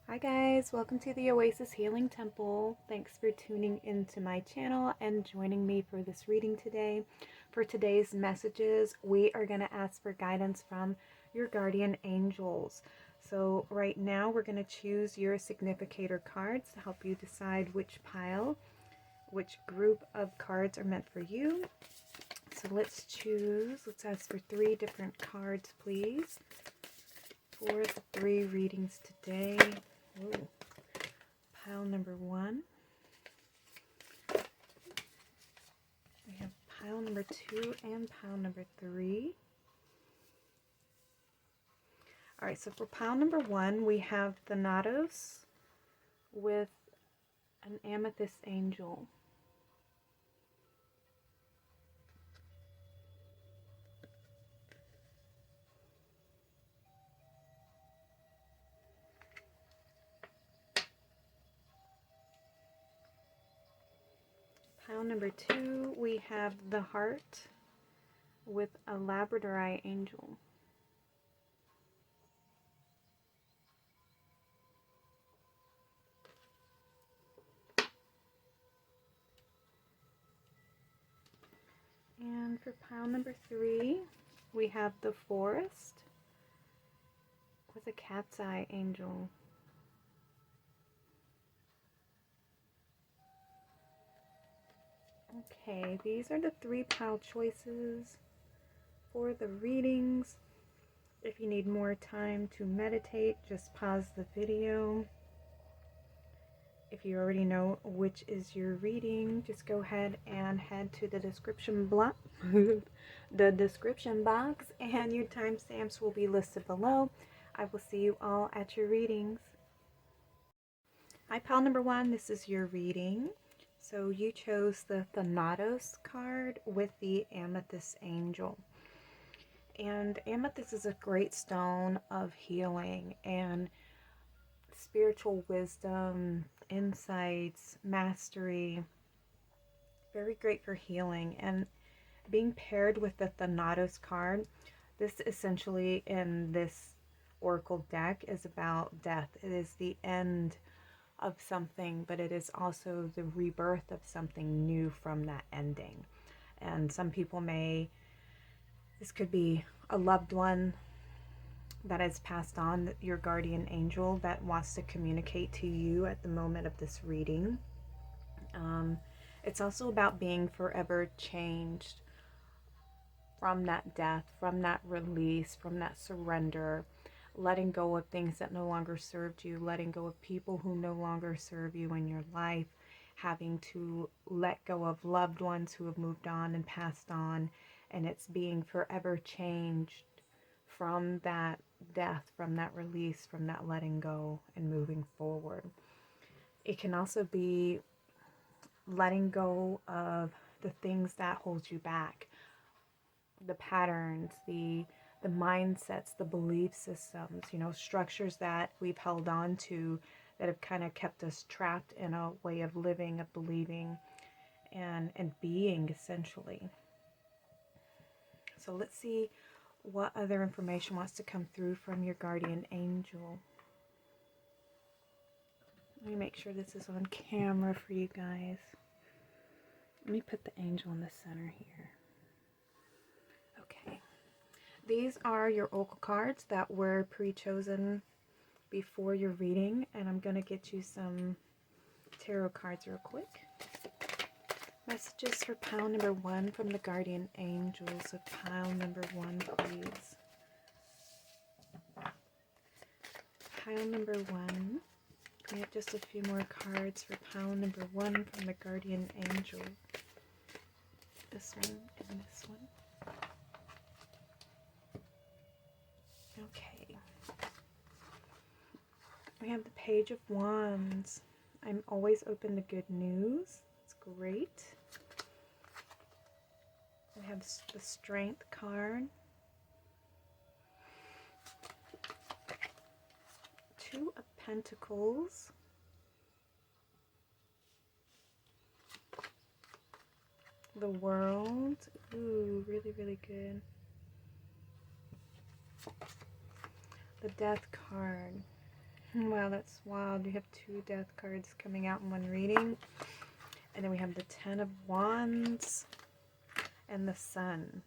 Hi guys, welcome to the Oasis Healing Temple. Thanks for tuning into my channel and joining me for this reading today. For today's messages, we are going to ask for guidance from your guardian angels. So right now we're going to choose your significator cards to help you decide which pile, which group of cards are meant for you. So let's ask for 3 different cards, please, for the 3 readings today. Ooh. Pile number 1. We have pile number 2 and pile number 3. Alright, so for pile number 1, we have the thos with an amethyst angel. Pile number 2, we have the heart with a Labradorite angel. And for pile number 3, we have the forest with a cat's eye angel. Okay, these are the 3 pile choices for the readings. If you need more time to meditate, just pause the video. If you already know which is your reading, just go ahead and head to the description block, the description box, and your timestamps will be listed below. I will see you all at your readings. Hi, pile number 1. This is your reading. So you chose the thos card with the amethyst angel. And amethyst is a great stone of healing and spiritual wisdom, insights, mastery. Very great for healing. And being paired with the thanatos card, this essentially in this oracle deck is about death. It is the end of something, but it is also the rebirth of something new from that ending. And some people this could be a loved one that has passed on, your guardian angel that wants to communicate to you at the moment of this reading. It's also about being forever changed from that death, from that release, from that surrender, letting go of things that no longer served you, letting go of people who no longer serve you in your life, having to let go of loved ones who have moved on and passed on, and it's being forever changed from that death, from that release, from that letting go and moving forward. It can also be letting go of the things that hold you back, the patterns, the mindsets, the belief systems, structures that we've held on to that have kind of kept us trapped in a way of living, of believing, and being, essentially. So let's see what other information wants to come through from your guardian angel. Let me make sure this is on camera for you guys. Let me put the angel in the center here. Okay. These are your oracle cards that were pre-chosen before your reading, and I'm going to get you some tarot cards real quick. Messages for pile number 1 from the guardian angels of pile number 1, please. Pile number 1. We have just a few more cards for pile number 1 from the guardian angel. This one and this one. Okay. We have the Page of Wands. I'm always open to good news. It's great. We have the Strength card. 2 of Pentacles. The World. Ooh, really, really good. The Death card. Wow, that's wild. You have 2 death cards coming out in one reading. And then we have the 10 of Wands and the Sun.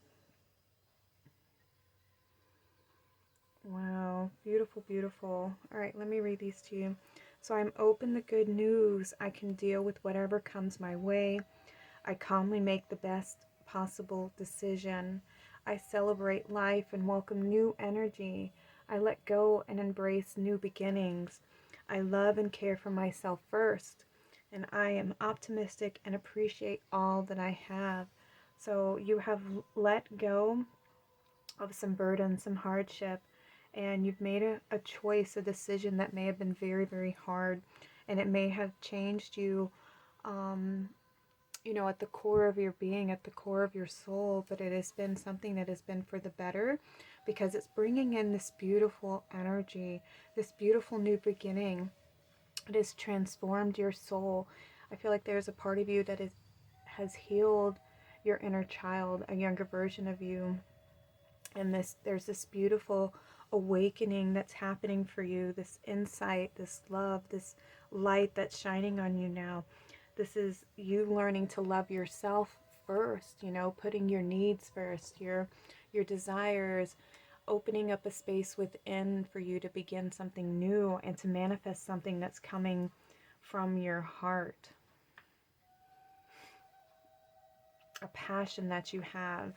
Wow, beautiful, beautiful. All right, let me read these to you. So I'm open to good news. I can deal with whatever comes my way. I calmly make the best possible decision. I celebrate life and welcome new energy. I let go and embrace new beginnings. I love and care for myself first. And I am optimistic and appreciate all that I have. So you have let go of some burden, some hardship, and you've made a choice, a decision that may have been very, very hard, and it may have changed you, you know, at the core of your being, at the core of your soul, but it has been something that has been for the better, because it's bringing in this beautiful energy, this beautiful new beginning. It has transformed your soul. I feel like there's a part of you that has healed your inner child, a younger version of you, and there's this beautiful awakening that's happening for you, this insight, this love, this light that's shining on you now. This is you learning to love yourself first, you know, putting your needs first, your desires, opening up a space within for you to begin something new and to manifest something that's coming from your heart, a passion that you have.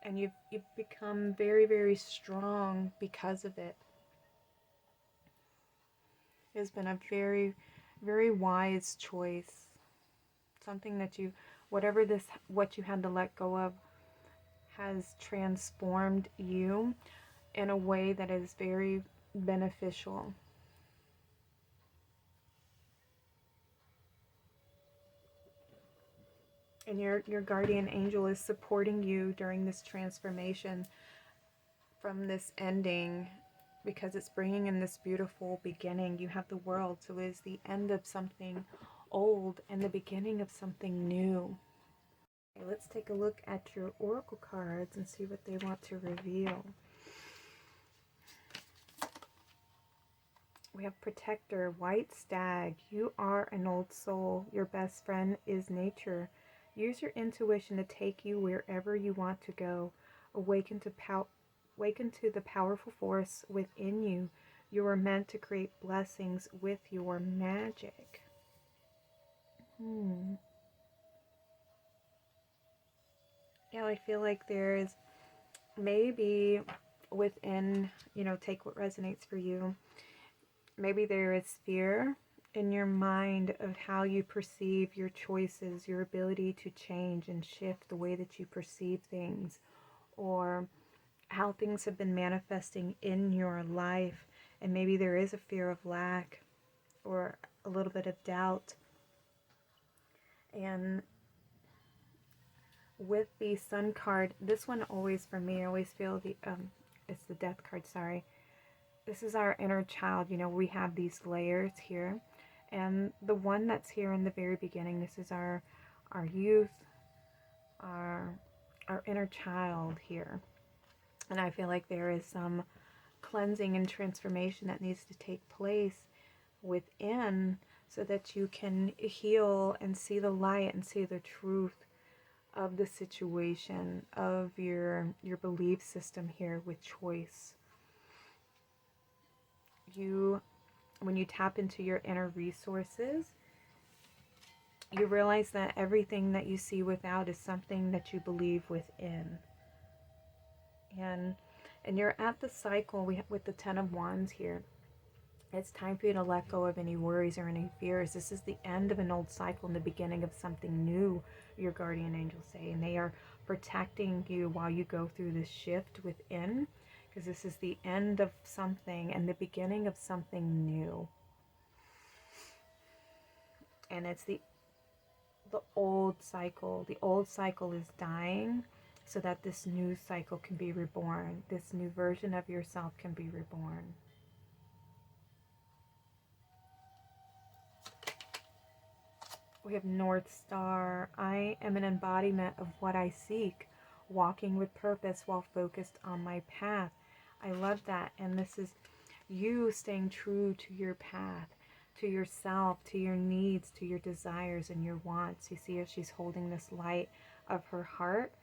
And you've become very, very strong because of it. It has been a very, very wise choice. Something that what you had to let go of has transformed you in a way that is very beneficial. And your guardian angel is supporting you during this transformation from this ending, because it's bringing in this beautiful beginning. You have the world, so it is the end of something old and the beginning of something new. Okay, let's take a look at your oracle cards and see what they want to reveal. We have Protector, White Stag. You are an old soul. Your best friend is nature. Use your intuition to take you wherever you want to go. Awaken to the powerful force within you. You are meant to create blessings with your magic. Yeah, I feel like there's maybe within, you know, take what resonates for you. Maybe there is fear in your mind of how you perceive your choices, your ability to change and shift the way that you perceive things, or how things have been manifesting in your life. And maybe there is a fear of lack or a little bit of doubt. And with the Sun card, this one always, for me, I always feel it's the Death card, sorry. This is our inner child. You know, we have these layers here. And the one that's here in the very beginning, this is our youth, our inner child here. And I feel like there is some cleansing and transformation that needs to take place within, so that you can heal and see the light and see the truth of the situation, of your belief system here with choice. When you tap into your inner resources, you realize that everything that you see without is something that you believe within. And you're at the cycle with the 10 of Wands here. It's time for you to let go of any worries or any fears. This is the end of an old cycle and the beginning of something new, your guardian angels say. And they are protecting you while you go through this shift within, because this is the end of something and the beginning of something new. And it's the old cycle. The old cycle is dying so that this new cycle can be reborn. This new version of yourself can be reborn. We have North Star. I am an embodiment of what I seek, walking with purpose while focused on my path. I love that. And this is, You staying true to your path, to yourself, to your needs, to your desires and your wants. You see, as she's holding this light of her heart,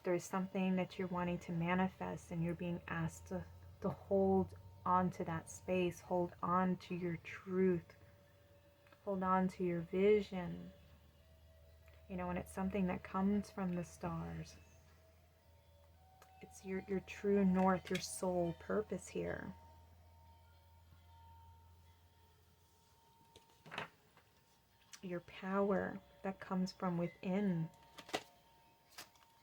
there's something that you're wanting to manifest, and you're being asked to hold on to that space, hold on to your truth, hold on to your vision. You know, and it's something that comes from the stars. It's your true north, your soul purpose here. Your power that comes from within.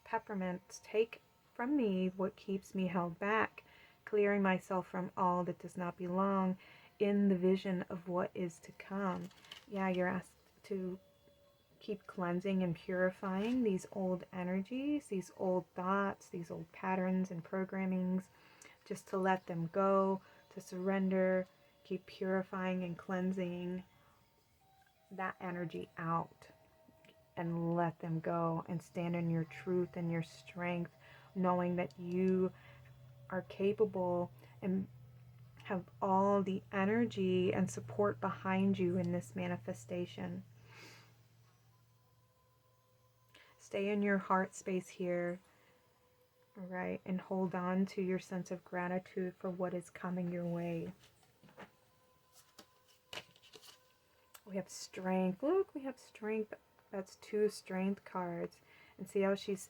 Peppermints, take from me what keeps me held back, clearing myself from all that does not belong in the vision of what is to come. Yeah, you're asked to keep cleansing and purifying these old energies, these old thoughts, these old patterns and programmings, just to let them go, to surrender, keep purifying and cleansing that energy out, and let them go, and stand in your truth and your strength, knowing that you are capable and have all the energy and support behind you in this manifestation. Stay in your heart space here, right? And hold on to your sense of gratitude for what is coming your way. We have strength. Look, we have strength. That's 2 strength cards. And see how she's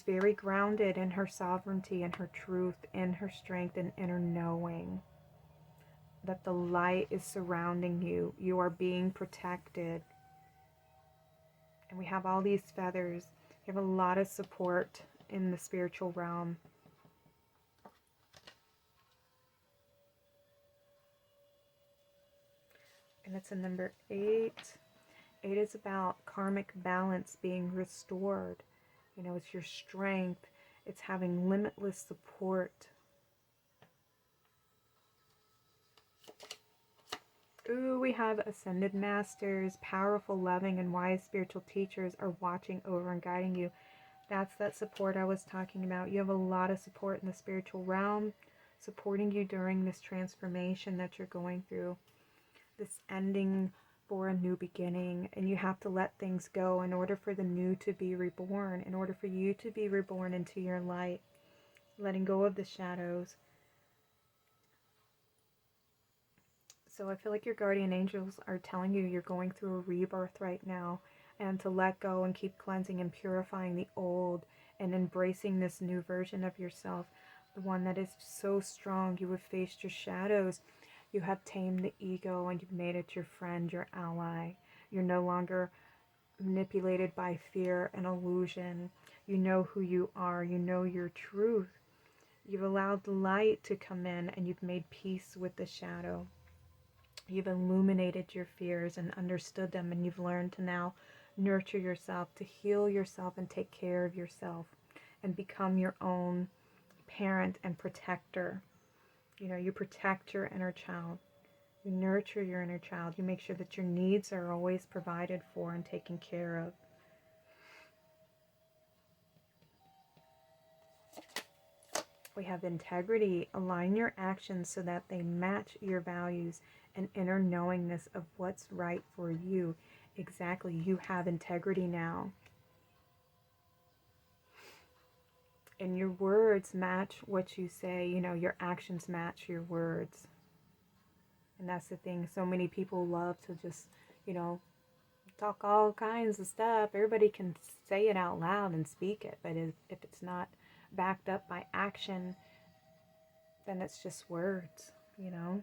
very grounded in her sovereignty and her truth, in her strength and inner knowing that the light is surrounding you. You are being protected. And we have all these feathers. You have a lot of support in the spiritual realm. And it's a number 8. 8 is about karmic balance being restored. You know, it's your strength. It's having limitless support. Ooh, we have ascended masters, powerful, loving, and wise spiritual teachers are watching over and guiding you. That's that support I was talking about. You have a lot of support in the spiritual realm, supporting you during this transformation that you're going through, this ending for a new beginning. And you have to let things go in order for the new to be reborn, in order for you to be reborn into your light, letting go of the shadows. So I feel like your guardian angels are telling you you're going through a rebirth right now, and to let go and keep cleansing and purifying the old and embracing this new version of yourself, the one that is so strong. You have faced your shadows. You have tamed the ego, and you've made it your friend, your ally. You're no longer manipulated by fear and illusion. You know who you are. You know your truth. You've allowed the light to come in, and you've made peace with the shadow. You've illuminated your fears and understood them, and you've learned to now nurture yourself, to heal yourself and take care of yourself and become your own parent and protector. You know, you protect your inner child. You nurture your inner child. You make sure that your needs are always provided for and taken care of. We have integrity. Align your actions so that they match your values and inner knowingness of what's right for you. Exactly. You have integrity now. And your words match what you say. You know, your actions match your words. And that's the thing. So many people love to just, you know, talk all kinds of stuff. Everybody can say it out loud and speak it. But if it's not backed up by action, then it's just words, you know.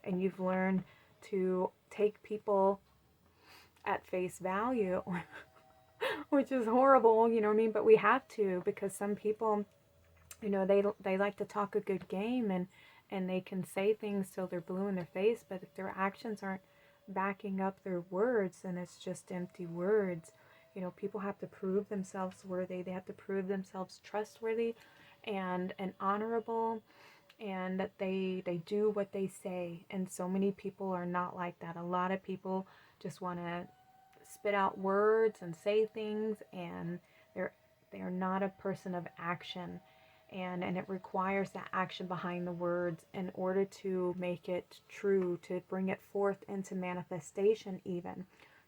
And you've learned to take people at face value, which is horrible, you know what I mean? But we have to, because some people, you know, they like to talk a good game, and they can say things till they're blue in their face, but if their actions aren't backing up their words, then it's just empty words. You know, people have to prove themselves worthy. They have to prove themselves trustworthy and honorable, and that they do what they say. And so many people are not like that. A lot of people just want to spit out words and say things, and they are not a person of action. and it requires that action behind the words in order to make it true, to bring it forth into manifestation even,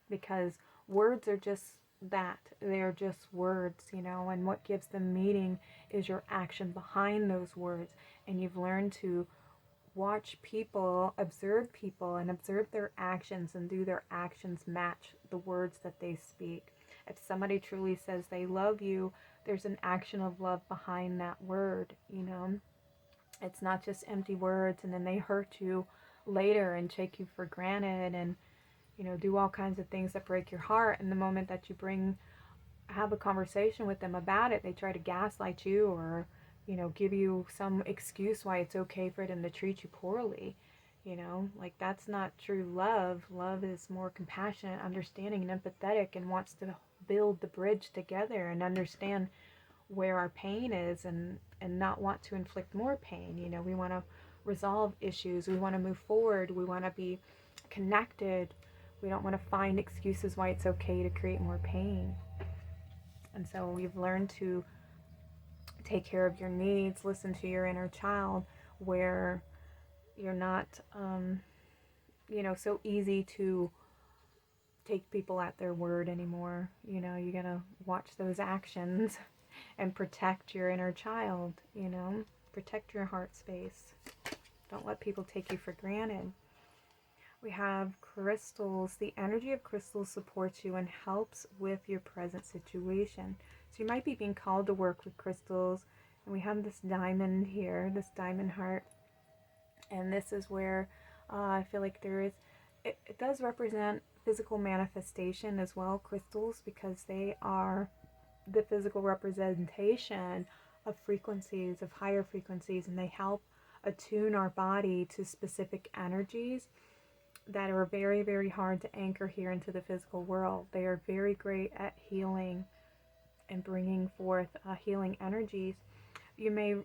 because words are just that, they're just words, you know, and what gives them meaning is your action behind those words. And you've learned to watch people, and observe their actions, and do their actions match the words that they speak. If somebody truly says they love you, there's an action of love behind that word, you know. It's not just empty words and then they hurt you later and take you for granted and, you know, do all kinds of things that break your heart. And the moment that you have a conversation with them about it, they try to gaslight you or, you know, give you some excuse why it's okay for them to treat you poorly. You know, like, that's not true love. Love is more compassionate, understanding, and empathetic, and wants to build the bridge together and understand where our pain is, and not want to inflict more pain. You know, we want to resolve issues. We want to move forward. We want to be connected. We don't want to find excuses why it's okay to create more pain. And so we've learned to take care of your needs, listen to your inner child, where you're not, you know, so easy to take people at their word anymore. You know, you gotta watch those actions and protect your inner child, you know, protect your heart space. Don't let people take you for granted. We have crystals. The energy of crystals supports you and helps with your present situation. So you might be being called to work with crystals. And we have this diamond here, this diamond heart. And this is where I feel like there is, it does represent physical manifestation as well, crystals, because they are the physical representation of frequencies, of higher frequencies, and they help attune our body to specific energies that are very, very hard to anchor here into the physical world. They are very great at healing and bringing forth healing energies. You may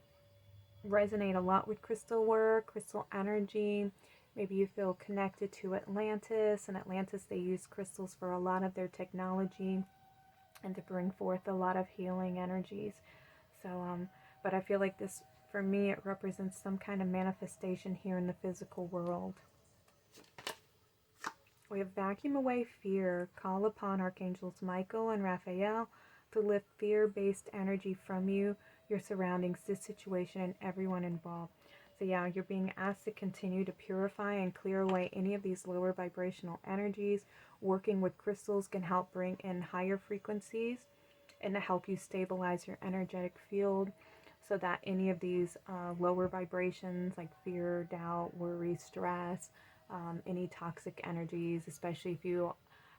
resonate a lot with crystal work, crystal energy. Maybe you feel connected to Atlantis. In Atlantis, they use crystals for a lot of their technology and to bring forth a lot of healing energies. So, but I feel like this, for me, it represents some kind of manifestation here in the physical world. We have vacuum away fear. Call upon Archangels Michael and Raphael to lift fear-based energy from you, your surroundings, this situation, and everyone involved. So yeah, you're being asked to continue to purify and clear away any of these lower vibrational energies. Working with crystals can help bring in higher frequencies and to help you stabilize your energetic field so that any of these lower vibrations like fear, doubt, worry, stress, any toxic energies, especially if you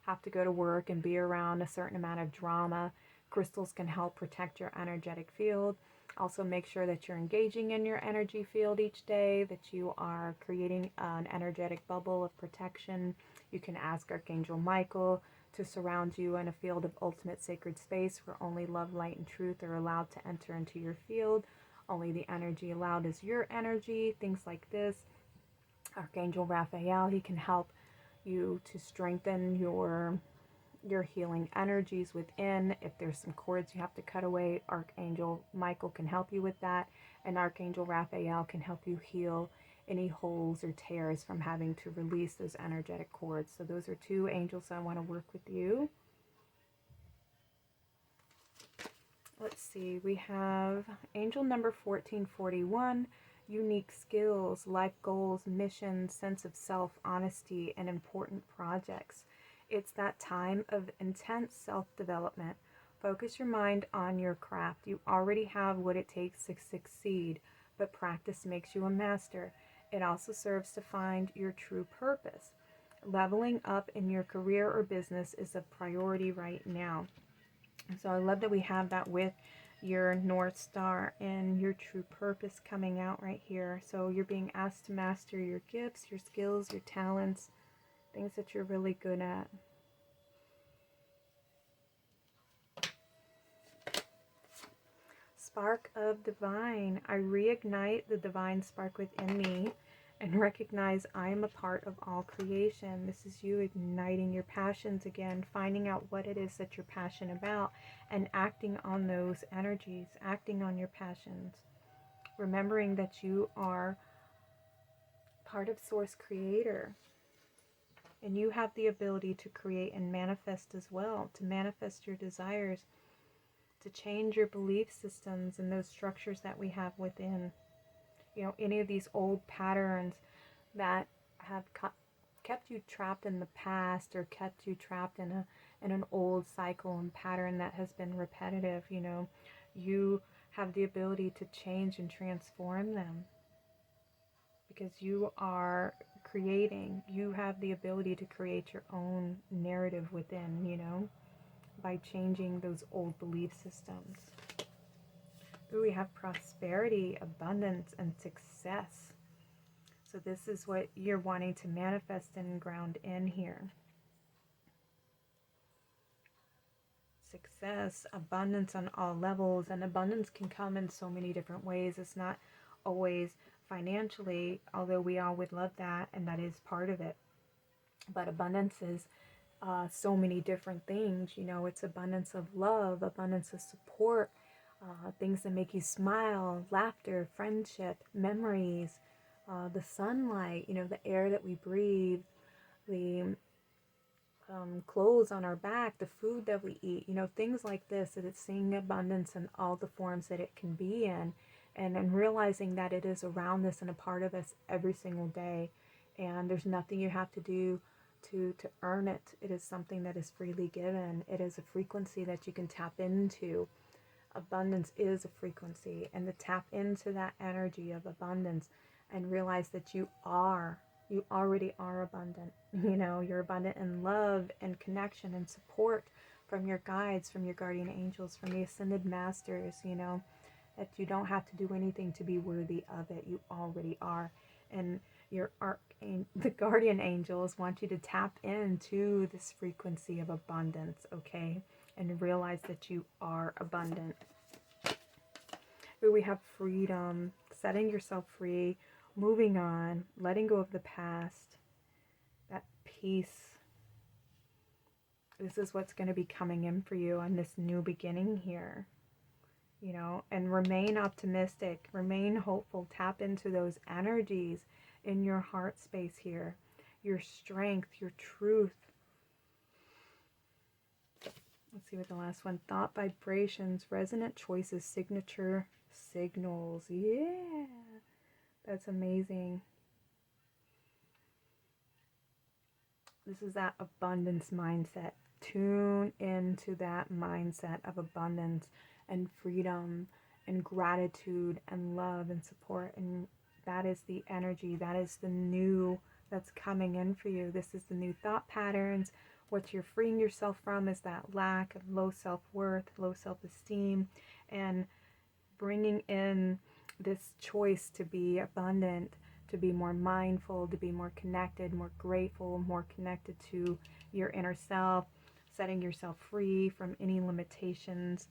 have to go to work and be around a certain amount of drama, crystals can help protect your energetic field. Also, make sure that you're engaging in your energy field each day, that you are creating an energetic bubble of protection. You can ask Archangel Michael to surround you in a field of ultimate sacred space where only love, light, and truth are allowed to enter into your field. Only the energy allowed is your energy, things like this. Archangel Raphael, he can help you to strengthen your healing energies within. If there's some cords you have to cut away, Archangel Michael can help you with that, and Archangel Raphael can help you heal any holes or tears from having to release those energetic cords. So those are two angels that I want to work with you. Let's see, we have angel number 1441, unique skills, life goals, missions, sense of self, honesty, and important projects. It's that time of intense self-development. Focus your mind on your craft. You already have what it takes to succeed, but practice makes you a master. It also serves to find your true purpose. Leveling up in your career or business is a priority right now. So I love that we have that with your North Star and your true purpose coming out right here. So you're being asked to master your gifts, your skills, your talents, things that you're really good at. Spark of Divine. I reignite the divine spark within me and recognize I am a part of all creation. This is you igniting your passions again, finding out what it is that you're passionate about and acting on those energies, acting on your passions. remembering that you are part of Source Creator, and you have the ability to create and manifest as well, to manifest your desires, to change your belief systems and those structures that we have within. You know, any of these old patterns that have kept you trapped in the past, or kept you trapped in an old cycle and pattern that has been repetitive, you know, you have the ability to change and transform them, because you are creating. You have the ability to create your own narrative within, you know, by changing those old belief systems. Ooh, we have prosperity, abundance, and success. So this is what you're wanting to manifest and ground in here. Success, abundance on all levels, and abundance can come in so many different ways. It's not always financially, although we all would love that, and that is part of it. But abundance is so many different things. You know, it's abundance of love, abundance of support, things that make you smile, laughter, friendship, memories, the sunlight, you know, the air that we breathe, the clothes on our back, the food that we eat, you know, things like this. That it's seeing abundance in all the forms that it can be in, and realizing that it is around us and a part of us every single day, and there's nothing you have to do to earn it. It is something that is freely given. It is a frequency that you can tap into. Abundance is a frequency, and to tap into that energy of abundance and realize that you already are abundant. You know, you're abundant in love and connection and support from your guides, from your guardian angels, from the ascended masters, you know, that you don't have to do anything to be worthy of it. You already are. And your the guardian angels want you to tap into this frequency of abundance, okay? And realize that you are abundant. Here we have freedom, setting yourself free, moving on, letting go of the past, that peace. This is what's going to be coming in for you on this new beginning here, you know, and remain optimistic, remain hopeful, tap into those energies in your heart space here, your strength, your truth. Let's see what the last one, thought vibrations, resonant choices, signature signals. Yeah, that's amazing. This is that abundance mindset. Tune into that mindset of abundance and freedom and gratitude and love and support. And that is the energy. That is the new that's coming in for you. This is the new thought patterns. What you're freeing yourself from is that lack of low self-worth, low self-esteem, and bringing in this choice to be abundant, to be more mindful, to be more connected, more grateful, more connected to your inner self, setting yourself free from any limitations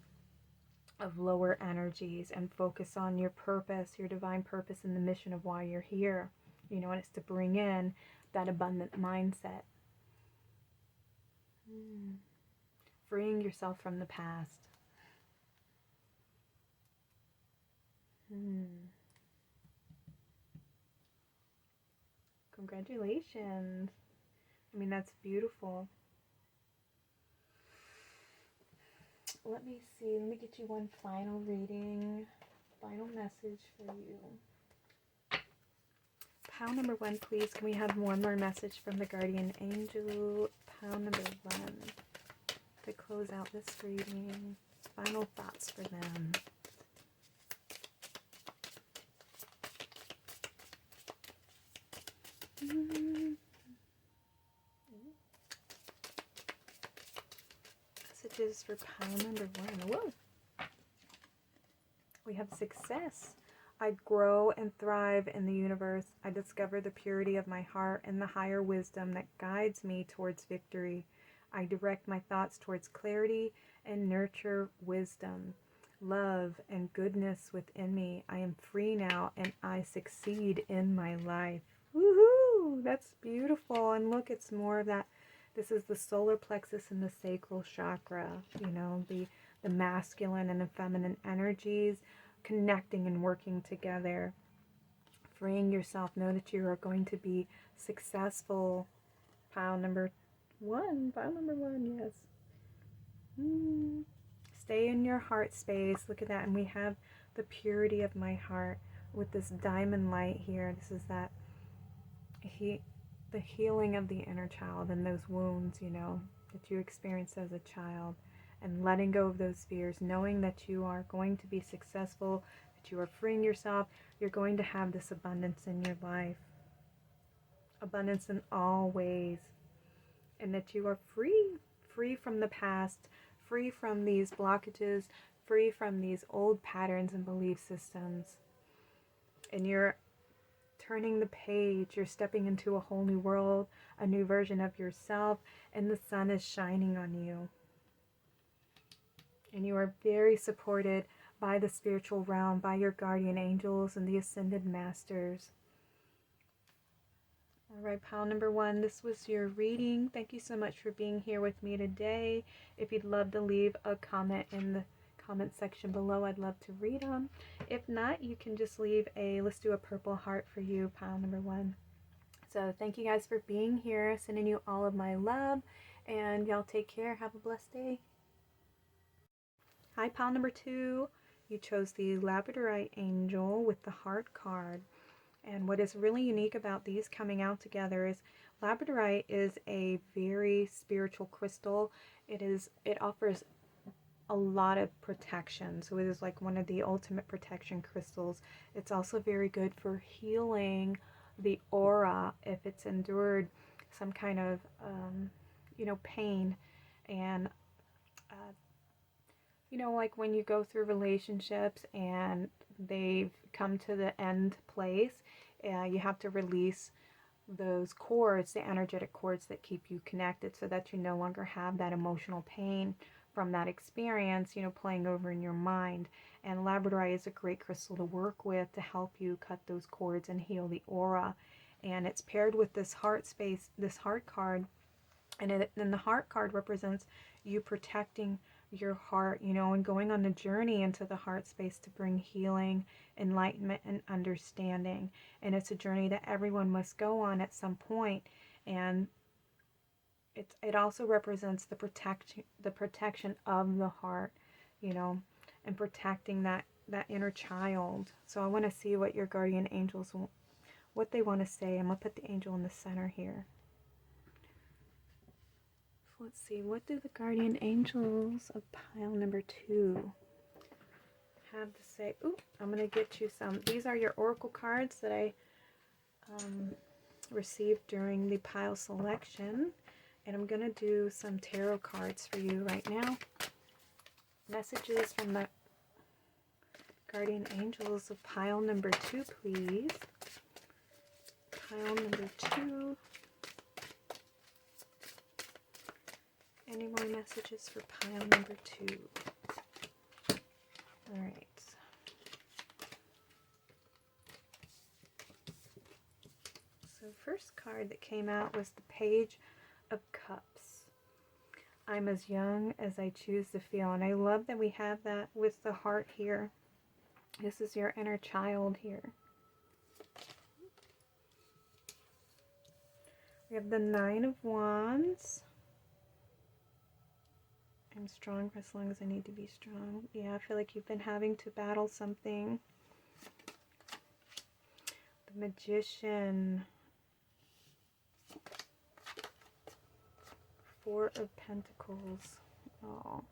of lower energies, and focus on your purpose, your divine purpose, and the mission of why you're here. You know, and it's to bring in that abundant mindset. Freeing yourself from the past. Congratulations. I mean, that's beautiful. Let me see. Let me get you one final reading. Final message for you. Pile number 1, please. Can we have one more message from the guardian angel? Pile number 1. To close out this reading. Final thoughts for them. Messages for pile number 1. Whoa. We have success. I grow and thrive in the universe. I discover the purity of my heart and the higher wisdom that guides me towards victory. I direct my thoughts towards clarity and nurture wisdom, love, and goodness within me. I am free now and I succeed in my life. Woohoo! That's beautiful. And look, it's more of that. This is the solar plexus and the sacral chakra, you know, the masculine and the feminine energies connecting and working together. Freeing yourself. Know that you are going to be successful. Pile number one. Pile number one, yes. Stay in your heart space. Look at that. And we have the purity of my heart with this diamond light here. This is that the healing of the inner child and those wounds, you know, that you experienced as a child, and letting go of those fears, knowing that you are going to be successful, that you are freeing yourself. You're going to have this abundance in your life, abundance in all ways, and that you are free from the past, free from these blockages, free from these old patterns and belief systems. And you're turning the page. You're stepping into a whole new world, a new version of yourself, and the sun is shining on you. And you are very supported by the spiritual realm, by your guardian angels and the ascended masters. All right, pile number one, this was your reading. Thank you so much for being here with me today. If you'd love to leave a comment in the comment section below, I'd love to read them. If not, you can just leave let's do a purple heart for you, pile number one. So thank you guys for being here. Sending you all of my love, and y'all take care. Have a blessed day. Hi, pile number two. You chose the Labradorite angel with the heart card. And what is really unique about these coming out together is Labradorite is a very spiritual crystal. It offers a lot of protection. So it is like one of the ultimate protection crystals. It's also very good for healing the aura if it's endured some kind of, pain. And, like when you go through relationships and they've come to the end place, you have to release those cords, the energetic cords that keep you connected, so that you no longer have that emotional pain from that experience, playing over in your mind. And Labradorite is a great crystal to work with to help you cut those cords and heal the aura. And it's paired with this heart space, this heart card. And the heart card represents you protecting your heart, and going on a journey into the heart space to bring healing, enlightenment, and understanding. And it's a journey that everyone must go on at some point. And it also represents the protection of the heart, and protecting that inner child. So I want to see what your guardian angels, what they want to say. I'm going to put the angel in the center here. So let's see, what do the guardian angels of pile number two have to say? Ooh, I'm going to get you some. These are your oracle cards that I received during the pile selection. And I'm going to do some tarot cards for you right now. Messages from the guardian angels of pile number two, please. Pile number two. Any more messages for pile number two? All right. So first card that came out was the Page of Cups. I'm as young as I choose to feel. And I love that we have that with the heart here. This is your inner child here. We have the Nine of Wands. I'm strong for as long as I need to be strong. Yeah, I feel like you've been having to battle something. The Magician. Four of Pentacles. Oh.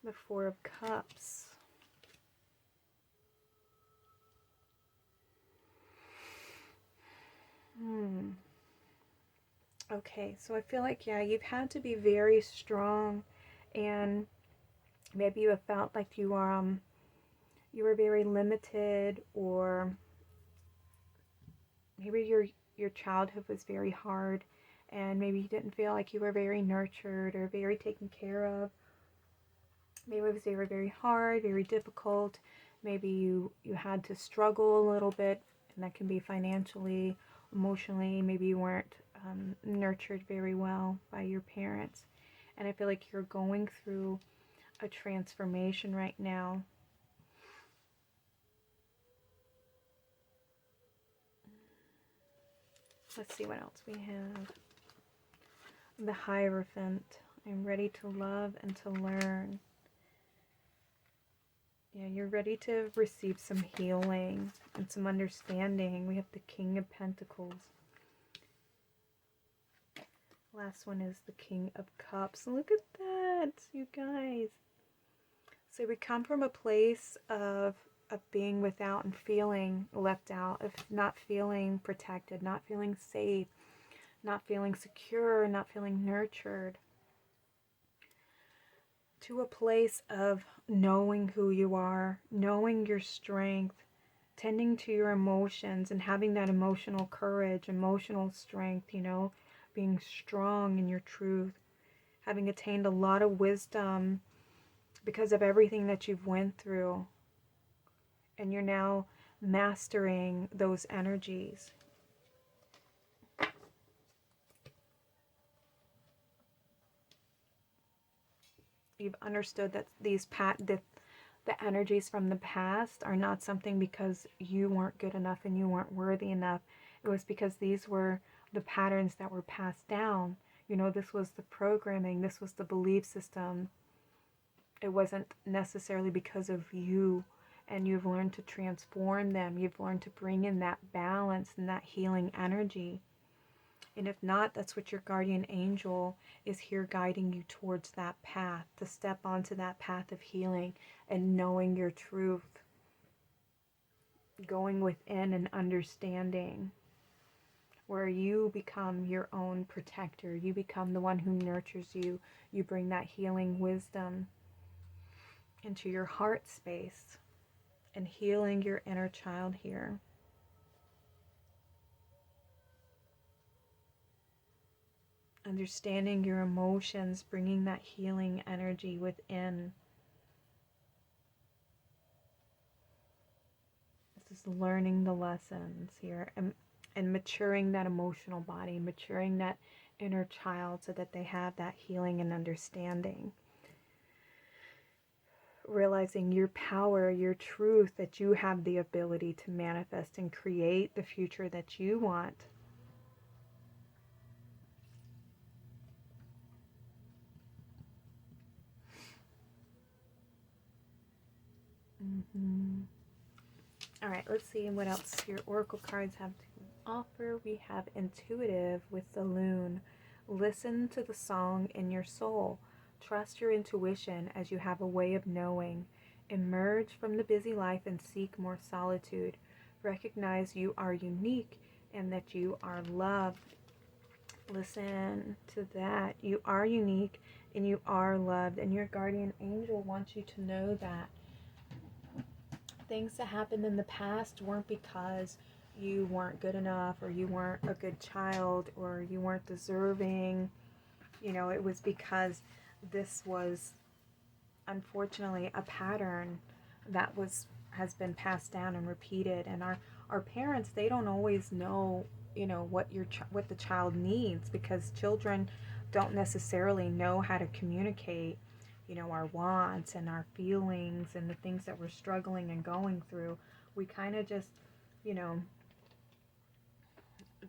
The Four of Cups. Okay, so I feel like, yeah, you've had to be very strong, and maybe you have felt like you were very limited, or maybe your childhood was very hard, and maybe you didn't feel like you were very nurtured or very taken care of. Maybe it was very, very hard, very difficult. Maybe you had to struggle a little bit, and that can be financially, emotionally. Maybe you weren't nurtured very well by your parents. And I feel like you're going through a transformation right now. Let's see what else we have. The Hierophant. I'm ready to love and to learn. Yeah, you're ready to receive some healing and some understanding. We have the King of Pentacles. Last one is the King of Cups. Look at that, you guys. So we come from a place of being without and feeling left out, of not feeling protected, not feeling safe, not feeling secure, not feeling nurtured, to a place of knowing who you are, knowing your strength, tending to your emotions and having that emotional courage, emotional strength, you know, being strong in your truth, having attained a lot of wisdom because of everything that you've went through. And you're now mastering those energies. You've understood that the energies from the past are not something because you weren't good enough and you weren't worthy enough. It was because these were the patterns that were passed down. You know, this was the programming, this was the belief system. It wasn't necessarily because of you, and you've learned to transform them. You've learned to bring in that balance and that healing energy. And if not, that's what your guardian angel is here guiding you towards, that path, to step onto that path of healing and knowing your truth, going within and understanding, where you become your own protector. You become the one who nurtures you. You bring that healing wisdom into your heart space and healing your inner child here. Understanding your emotions, bringing that healing energy within. This is learning the lessons here and maturing that emotional body, maturing that inner child so that they have that healing and understanding. Realizing your power, your truth, that you have the ability to manifest and create the future that you want. All right, let's see what else your oracle cards have to offer. We have Intuitive with the Loon. Listen to the song in your soul. Trust your intuition as you have a way of knowing. Emerge from the busy life and seek more solitude. Recognize you are unique and that you are loved. Listen to that. You are unique and you are loved, and your guardian angel wants you to know that. Things that happened in the past weren't because you weren't good enough, or you weren't a good child, or you weren't deserving. You know, it was because this was unfortunately a pattern that has been passed down and repeated. And our parents, they don't always know, you know, what what the child needs, because children don't necessarily know how to communicate, you know, our wants and our feelings and the things that we're struggling and going through. We kind of just, you know,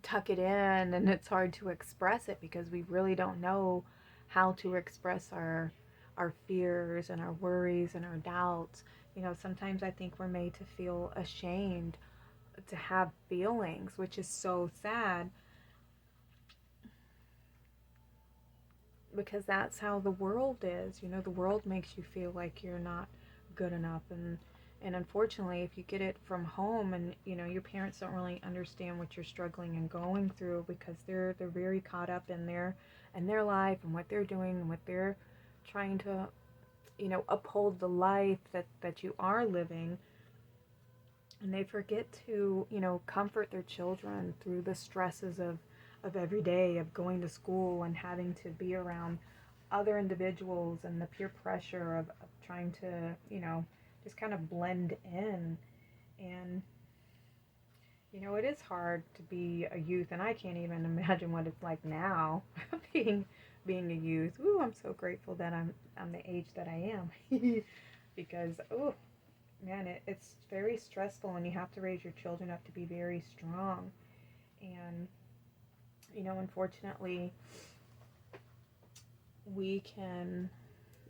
tuck it in, and it's hard to express it because we really don't know how to express our fears and our worries and our doubts. You know, sometimes I think we're made to feel ashamed to have feelings, which is so sad, because that's how the world is. You know, the world makes you feel like you're not good enough, and unfortunately, if you get it from home, and you know, your parents don't really understand what you're struggling and going through, because they're very caught up in their life and what they're doing and what they're trying to, you know, uphold the life that you are living. And they forget to, you know, comfort their children through the stresses of every day, of going to school and having to be around other individuals, and the peer pressure of trying to, you know, just kind of blend in. And, You know, it is hard to be a youth, and I can't even imagine what it's like now, being being a youth. Ooh, I'm so grateful that I'm the age that I am, because oh man, it's very stressful, and you have to raise your children up to be very strong. And you know, unfortunately, we can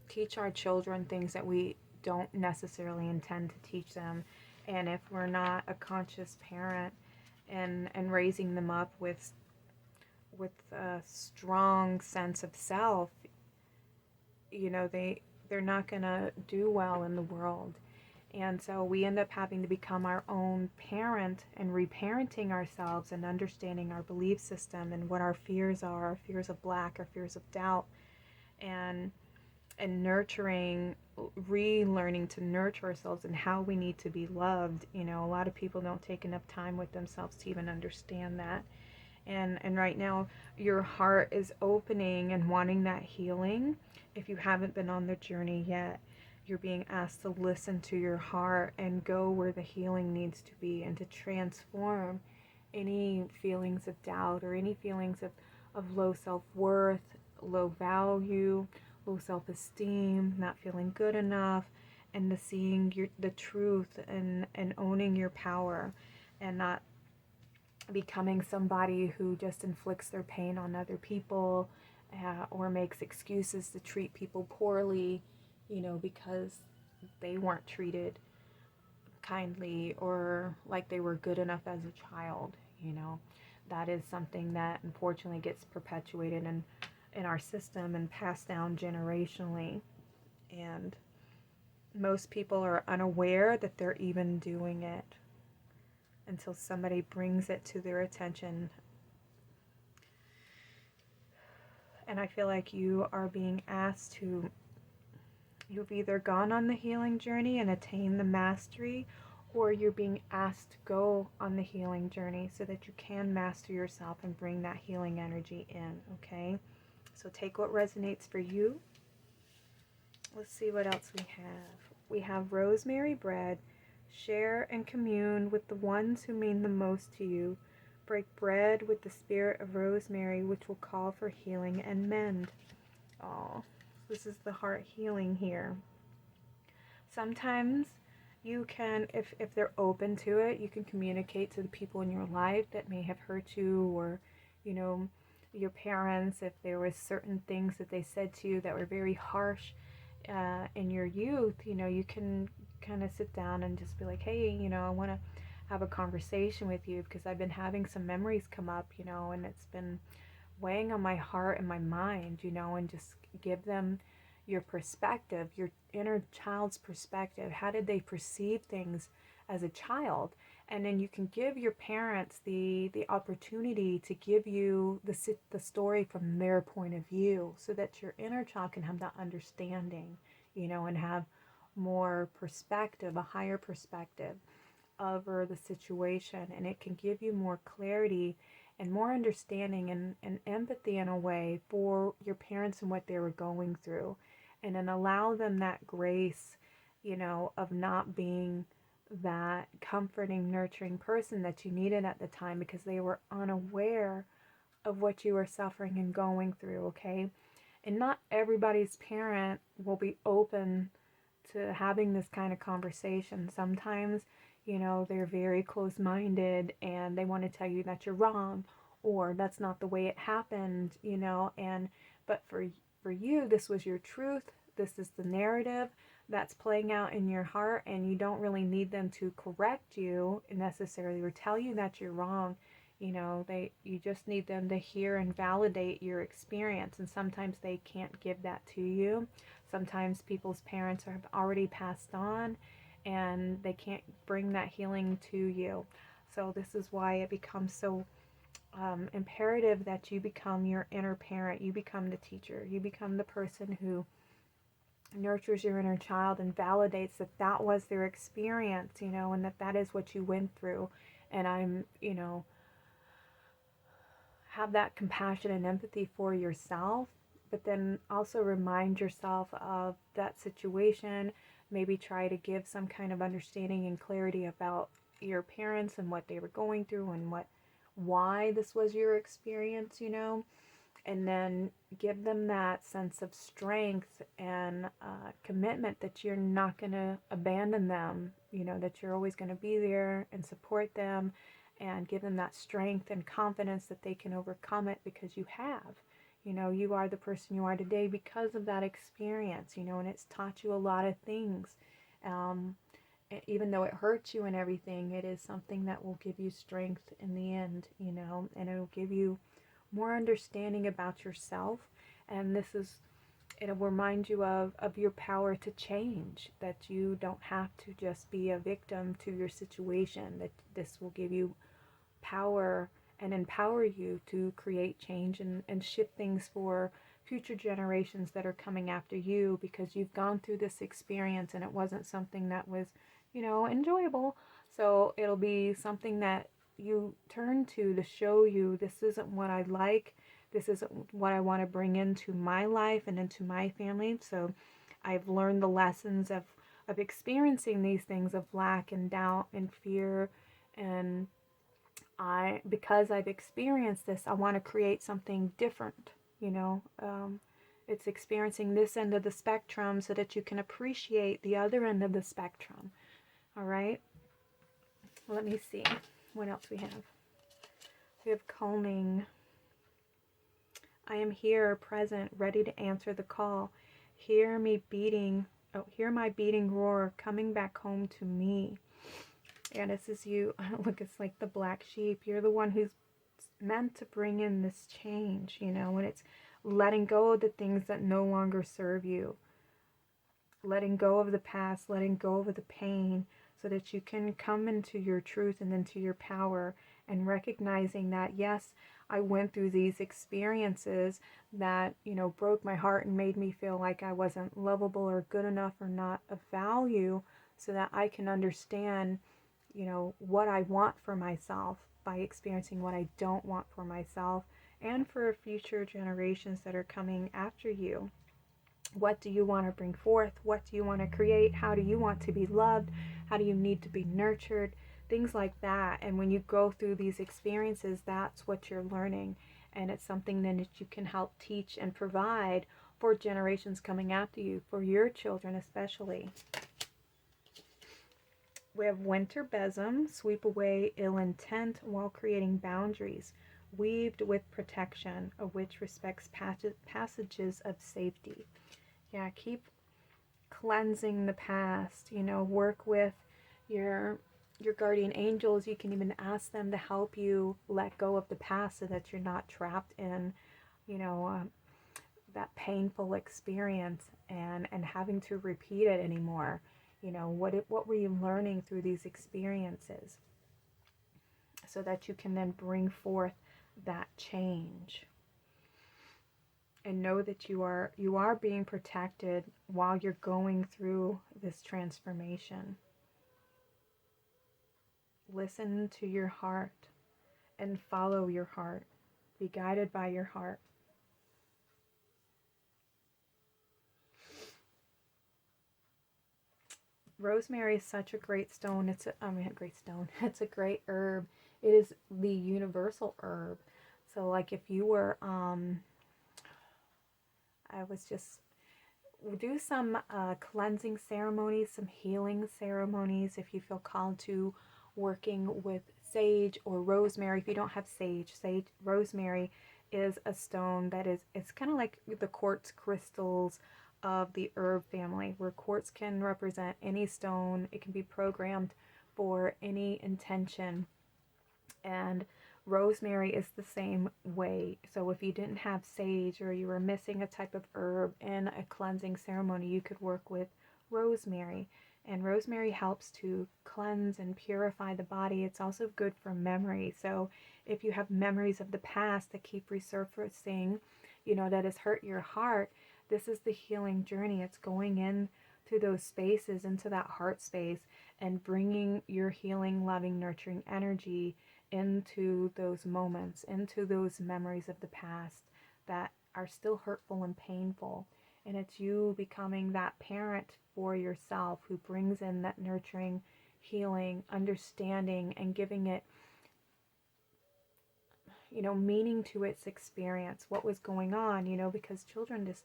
teach our children things that we don't necessarily intend to teach them, and if we're not a conscious parent and raising them up with a strong sense of self, you know, they're not going to do well in the world. And so we end up having to become our own parent and reparenting ourselves and understanding our belief system and what our fears are, our fears of lack, our fears of doubt, and nurturing, relearning to nurture ourselves and how we need to be loved. You know, a lot of people don't take enough time with themselves to even understand that. And right now your heart is opening and wanting that healing. If you haven't been on the journey yet, you're being asked to listen to your heart and go where the healing needs to be, and to transform any feelings of doubt or any feelings of low self-worth, low value, low self-esteem, not feeling good enough, and to seeing the truth and owning your power, and not becoming somebody who just inflicts their pain on other people, or makes excuses to treat people poorly, you know, because they weren't treated kindly or like they were good enough as a child. You know, that is something that unfortunately gets perpetuated in our system and passed down generationally. And most people are unaware that they're even doing it until somebody brings it to their attention. And I feel like you are being asked to, you've either gone on the healing journey and attained the mastery, or you're being asked to go on the healing journey so that you can master yourself and bring that healing energy in, okay? So take what resonates for you. Let's see what else we have. We have rosemary bread. Share and commune with the ones who mean the most to you. Break bread with the spirit of rosemary, which will call for healing and mend. Oh, this is the heart healing here. Sometimes you can, if they're open to it, you can communicate to the people in your life that may have hurt you, or, you know, your parents, if there was certain things that they said to you that were very harsh in your youth. You know, you can kind of sit down and just be like, hey, you know, I want to have a conversation with you because I've been having some memories come up, you know, and it's been weighing on my heart and my mind, you know, and just give them your perspective, your inner child's perspective. How did they perceive things as a child? And then you can give your parents the opportunity to give you the story from their point of view, so that your inner child can have that understanding, you know, and have more perspective, a higher perspective over the situation. And it can give you more clarity and more understanding and empathy in a way for your parents and what they were going through. And then allow them that grace, you know, of not being that comforting, nurturing person that you needed at the time, because they were unaware of what you were suffering and going through, okay? And not everybody's parent will be open to having this kind of conversation. Sometimes, you know, they're very close-minded and they want to tell you that you're wrong, or that's not the way it happened, you know. And but for you, this was your truth. This is the narrative that's playing out in your heart, and you don't really need them to correct you necessarily or tell you that you're wrong. You know, you just need them to hear and validate your experience. And sometimes they can't give that to you. Sometimes people's parents have already passed on and they can't bring that healing to you. So this is why it becomes so imperative that you become your inner parent. You become the teacher. You become the person who nurtures your inner child and validates that that was their experience, you know, and that is what you went through. And I'm, you know, have that compassion and empathy for yourself, but then also remind yourself of that situation. Maybe try to give some kind of understanding and clarity about your parents and what they were going through and why this was your experience, and then give them that sense of strength and commitment that you're not going to abandon them, that you're always going to be there and support them, and give them that strength and confidence that they can overcome it, because you have. You are the person you are today because of that experience, and it's taught you a lot of things. Even though it hurts you and everything, it is something that will give you strength in the end, and it'll give you more understanding about yourself. And it'll remind you of your power to change, that you don't have to just be a victim to your situation, that this will give you power and empower you to create change and shift things for future generations that are coming after you, because you've gone through this experience and it wasn't something that was, enjoyable. So it'll be something that you turn to show you, this isn't what I like, this isn't what I want to bring into my life and into my family. So I've learned the lessons of experiencing these things of lack and doubt and fear, and because I've experienced this, I want to create something different. It's experiencing this end of the spectrum so that you can appreciate the other end of the spectrum. All right. Let me see what else we have. We have calming. I am here, present, ready to answer the call. Hear my beating roar coming back home to me. And this is you. Look, it's like the black sheep. You're the one who's meant to bring in this change, when it's letting go of the things that no longer serve you. Letting go of the past, letting go of the pain, so that you can come into your truth and into your power, and recognizing that, yes, I went through these experiences that, broke my heart and made me feel like I wasn't lovable or good enough or not of value, so that I can understand, what I want for myself by experiencing what I don't want for myself and for future generations that are coming after you. What do you want to bring forth? What do you want to create? How do you want to be loved? How do you need to be nurtured? Things like that. And when you go through these experiences, that's what you're learning. And it's something then that you can help teach and provide for generations coming after you, for your children especially. We have winter besom, sweep away ill intent while creating boundaries, weaved with protection, of which respects passages of safety. Yeah, keep cleansing the past, work with your guardian angels. You can even ask them to help you let go of the past so that you're not trapped in, that painful experience and having to repeat it anymore. What were you learning through these experiences, so that you can then bring forth that change. And know that you are being protected while you're going through this transformation. Listen to your heart and follow your heart. Be guided by your heart. Rosemary is such a great stone. It's a great herb. It is the universal herb. So like if you were do some cleansing ceremonies, some healing ceremonies, if you feel called to working with sage or rosemary. If you don't have rosemary is a stone that it's kind of like the quartz crystals of the herb family, where quartz can represent any stone. It can be programmed for any intention. And rosemary is the same way. So if you didn't have sage, or you were missing a type of herb in a cleansing ceremony, you could work with rosemary. And rosemary helps to cleanse and purify the body. It's also good for memory. So if you have memories of the past that keep resurfacing, that has hurt your heart, this is the healing journey. It's going in to those spaces, into that heart space, and bringing your healing, loving, nurturing energy into those moments, into those memories of the past that are still hurtful and painful. And it's you becoming that parent for yourself who brings in that nurturing, healing, understanding, and giving it, you know, meaning to its experience, what was going on, you know, because children just,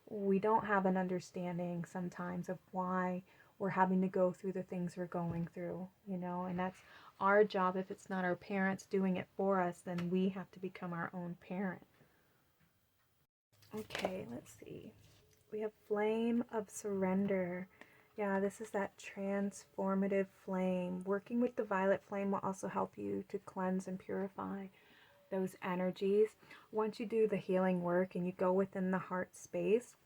we don't have an understanding sometimes of why we're having to go through the things we're going through, you know, and that's our job. If it's not our parents doing it for us, then we have to become our own parent. Okay, let's see. We have Flame of Surrender. Yeah, this is that transformative flame. Working with the violet flame will also help you to cleanse and purify those energies. Once you do the healing work and you go within the heart space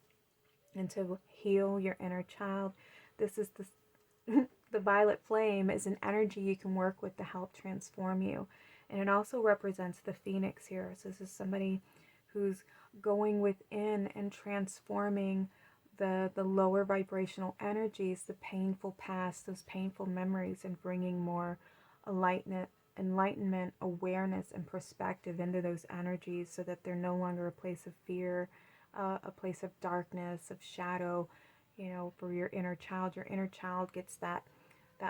and to heal your inner child, this is the the violet flame is an energy you can work with to help transform you. And it also represents the phoenix here. So this is somebody who's going within and transforming the lower vibrational energies, the painful past, those painful memories, and bringing more enlightenment, awareness, and perspective into those energies so that they're no longer a place of fear, a place of darkness, of shadow, you know, for your inner child. Your inner child gets that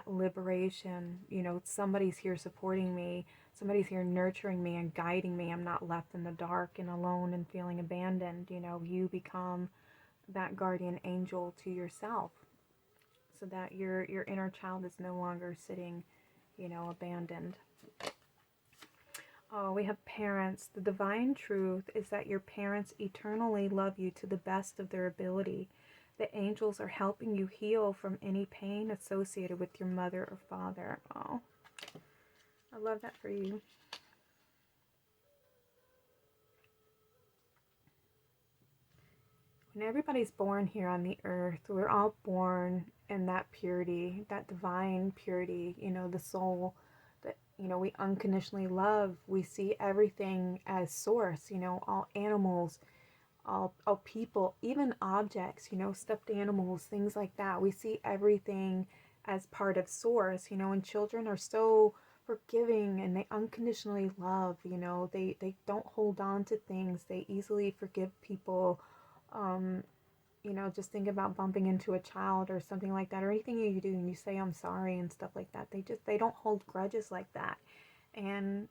liberation, you know, somebody's here supporting me, somebody's here nurturing me and guiding me. I'm not left in the dark and alone and feeling abandoned. You know, you become that guardian angel to yourself so that your inner child is no longer sitting, you know, abandoned. Oh, we have parents. The divine truth is that your parents eternally love you to the best of their ability. The angels are helping you heal from any pain associated with your mother or father. Oh, I love that for you. When everybody's born here on the earth, we're all born in that purity, that divine purity, you know, the soul that, you know, we unconditionally love. We see everything as source, you know, all animals, all people, even objects, you know, stuffed animals, things like that. We see everything as part of source, you know, and children are so forgiving and they unconditionally love, you know, they don't hold on to things. They easily forgive people. You know, just think about bumping into a child or something like that, or anything you do and you say I'm sorry and stuff like that. They don't hold grudges like that. And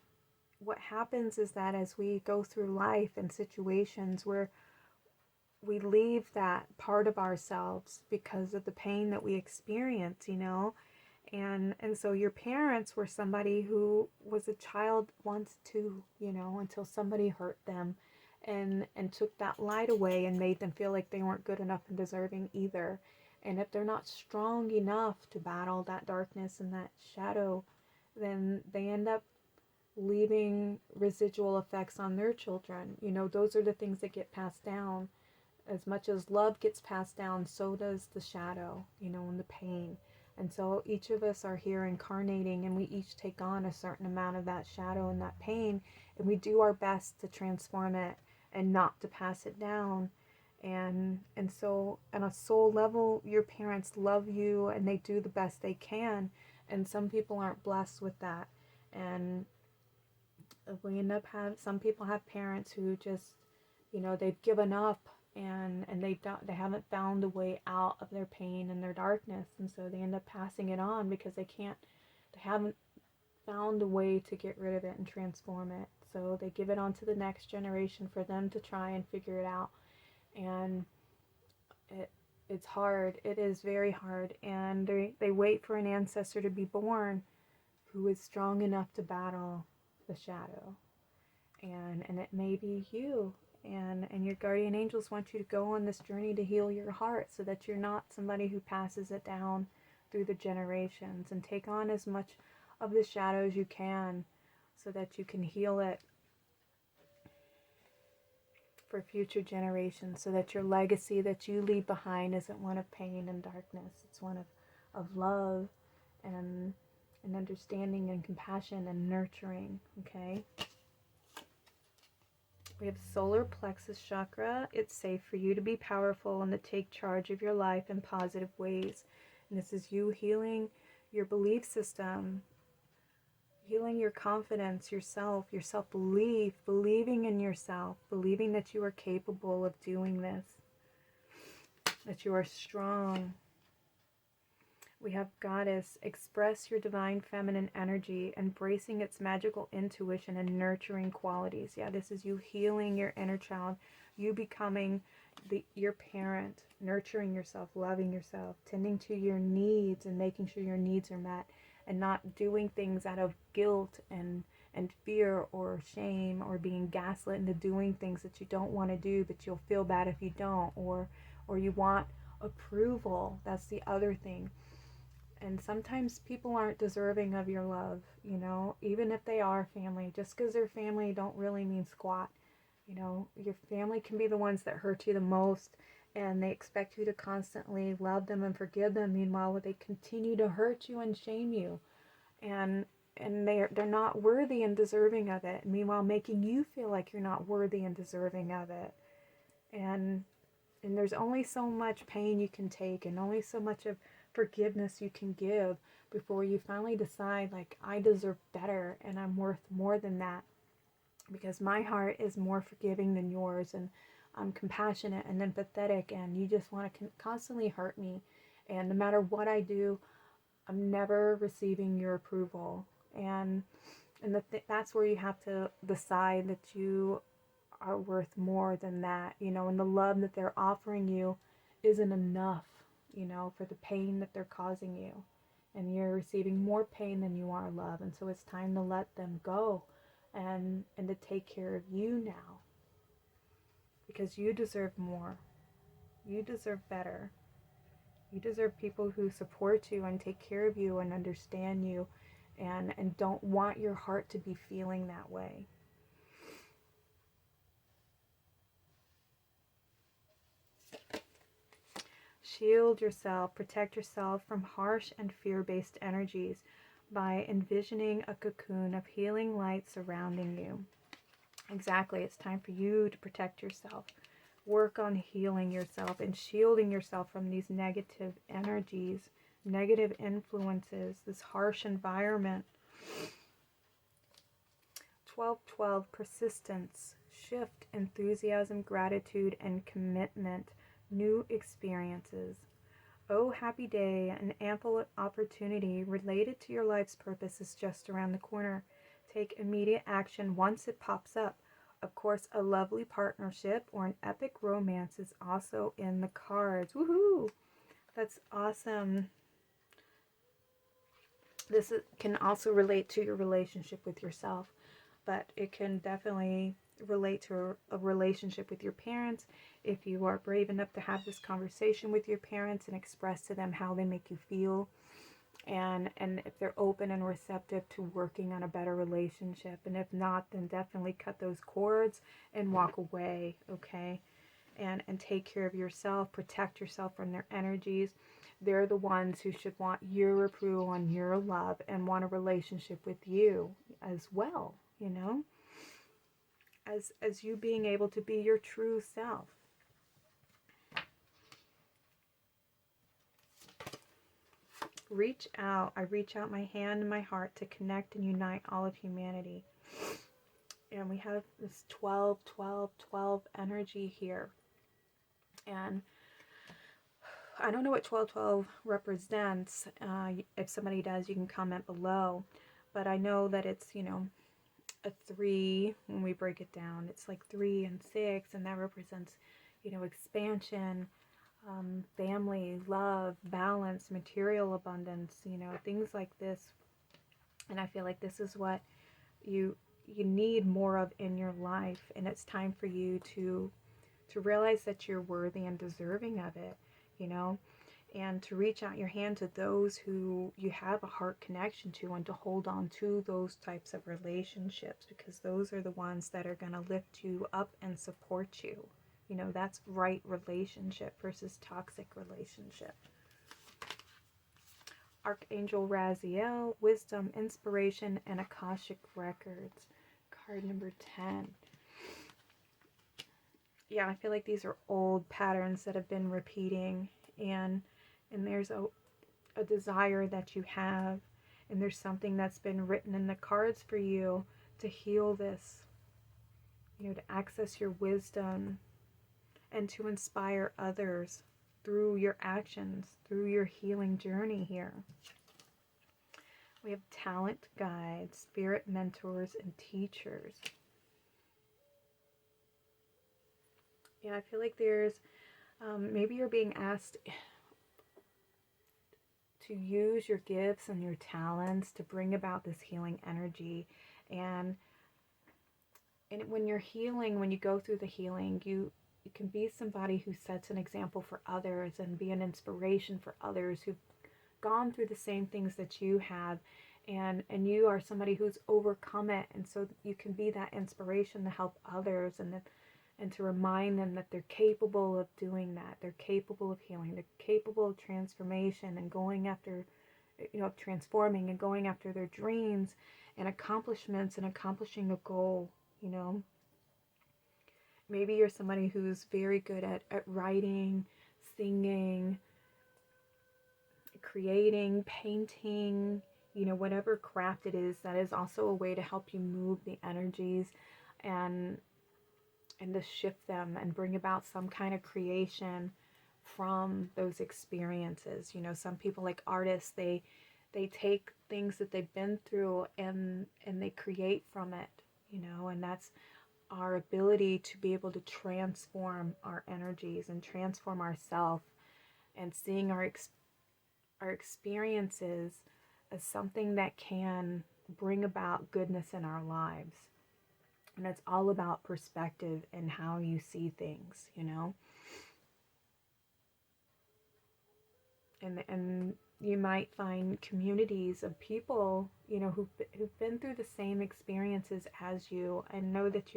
what happens is that as we go through life and situations where we leave that part of ourselves because of the pain that we experience, you know, and so your parents were somebody who was a child once too, you know, until somebody hurt them and took that light away and made them feel like they weren't good enough and deserving either. And if they're not strong enough to battle that darkness and that shadow, then they end up leaving residual effects on their children. You know, those are the things that get passed down. As much as love gets passed down, so does the shadow, you know, and the pain. And so each of us are here incarnating, and we each take on a certain amount of that shadow and that pain, and we do our best to transform it and not to pass it down. And so on a soul level, your parents love you and they do the best they can. And some people aren't blessed with that. And we end up some people have parents who just, you know, they've given up and they haven't found a way out of their pain and their darkness, and so they end up passing it on because they haven't found a way to get rid of it and transform it. So they give it on to the next generation for them to try and figure it out. And it's hard. It is very hard. And they wait for an ancestor to be born who is strong enough to battle the shadow. And it may be you. And your guardian angels want you to go on this journey to heal your heart so that you're not somebody who passes it down through the generations, and take on as much of the shadow as you can so that you can heal it for future generations, so that your legacy that you leave behind isn't one of pain and darkness. It's one of love and understanding and compassion and nurturing, okay? We have solar plexus chakra. It's safe for you to be powerful and to take charge of your life in positive ways. And this is you healing your belief system, healing your confidence, your self-belief, believing in yourself, believing that you are capable of doing this, that you are strong. We have Goddess, express your divine feminine energy, embracing its magical intuition and nurturing qualities. Yeah, this is you healing your inner child, you becoming your parent, nurturing yourself, loving yourself, tending to your needs and making sure your needs are met, and not doing things out of guilt and fear or shame, or being gaslit into doing things that you don't want to do, but you'll feel bad if you don't, or you want approval. That's the other thing. And sometimes people aren't deserving of your love, you know, even if they are family. Just because they're family don't really mean squat. You know, your family can be the ones that hurt you the most, and they expect you to constantly love them and forgive them. Meanwhile, they continue to hurt you and shame you, and they're not worthy and deserving of it. Meanwhile, making you feel like you're not worthy and deserving of it. And there's only so much pain you can take, and only so much of forgiveness you can give before you finally decide, like, I deserve better and I'm worth more than that, because my heart is more forgiving than yours, and I'm compassionate and empathetic, and you just want to constantly hurt me, and no matter what I do, I'm never receiving your approval. And that's where you have to decide that you are worth more than that, you know, and the love that they're offering you isn't enough, you know, for the pain that they're causing you. And you're receiving more pain than you are love. And so it's time to let them go, and to take care of you now. Because you deserve more. You deserve better. You deserve people who support you and take care of you and understand you, and don't want your heart to be feeling that way. Shield yourself, protect yourself from harsh and fear-based energies by envisioning a cocoon of healing light surrounding you. Exactly, it's time for you to protect yourself. Work on healing yourself and shielding yourself from these negative energies, negative influences, this harsh environment. 1212, persistence, shift, enthusiasm, gratitude, and commitment. New experiences. Oh, happy day, an ample opportunity related to your life's purpose is just around the corner. Take immediate action once it pops up. Of course, a lovely partnership or an epic romance is also in the cards. Woohoo! That's awesome. This can also relate to your relationship with yourself, but it can definitely relate to a relationship with your parents if you are brave enough to have this conversation with your parents and express to them how they make you feel, and if they're open and receptive to working on a better relationship. And if not, then definitely cut those cords and walk away, okay? And take care of yourself, protect yourself from their energies. They're the ones who should want your approval and your love and want a relationship with you as well, you know? As you being able to be your true self. Reach out. I reach out my hand and my heart to connect and unite all of humanity. And we have this 12, 12, 12 energy here. And I don't know what 1212 represents. If somebody does, you can comment below. But I know that it's, you know, a 3 when we break it down. It's like 3 and 6, and that represents, you know, expansion, family, love, balance, material abundance, you know, things like this. And I feel like this is what you need more of in your life, and it's time for you to realize that you're worthy and deserving of it, you know, and to reach out your hand to those who you have a heart connection to, and to hold on to those types of relationships, because those are the ones that are going to lift you up and support you. You know, that's right relationship versus toxic relationship. Archangel Raziel, wisdom, inspiration, and Akashic records. Card number 10. Yeah, I feel like these are old patterns that have been repeating, and there's a desire that you have, and there's something that's been written in the cards for you to heal this, you know, to access your wisdom and to inspire others through your actions, through your healing journey here. We have talent guides, spirit mentors, and teachers. Yeah, I feel like there's, maybe you're being asked to use your gifts and your talents to bring about this healing energy. And when you're healing, when you go through the healing, you can be somebody who sets an example for others and be an inspiration for others who've gone through the same things that you have. And you are somebody who's overcome it. And so you can be that inspiration to help others and to remind them that they're capable of doing that. They're capable of healing. They're capable of transformation and going after, transforming and going after their dreams and accomplishments and accomplishing a goal, Maybe you're somebody who's very good at writing, singing, creating, painting, whatever craft it is. That is also a way to help you move the energies and to shift them and bring about some kind of creation from those experiences. Some people, like artists, they take things that they've been through and they create from it, and that's our ability to be able to transform our energies and transform ourselves, and seeing our experiences as something that can bring about goodness in our lives. And it's all about perspective and how you see things, And you might find communities of people, who've been through the same experiences as you, and know that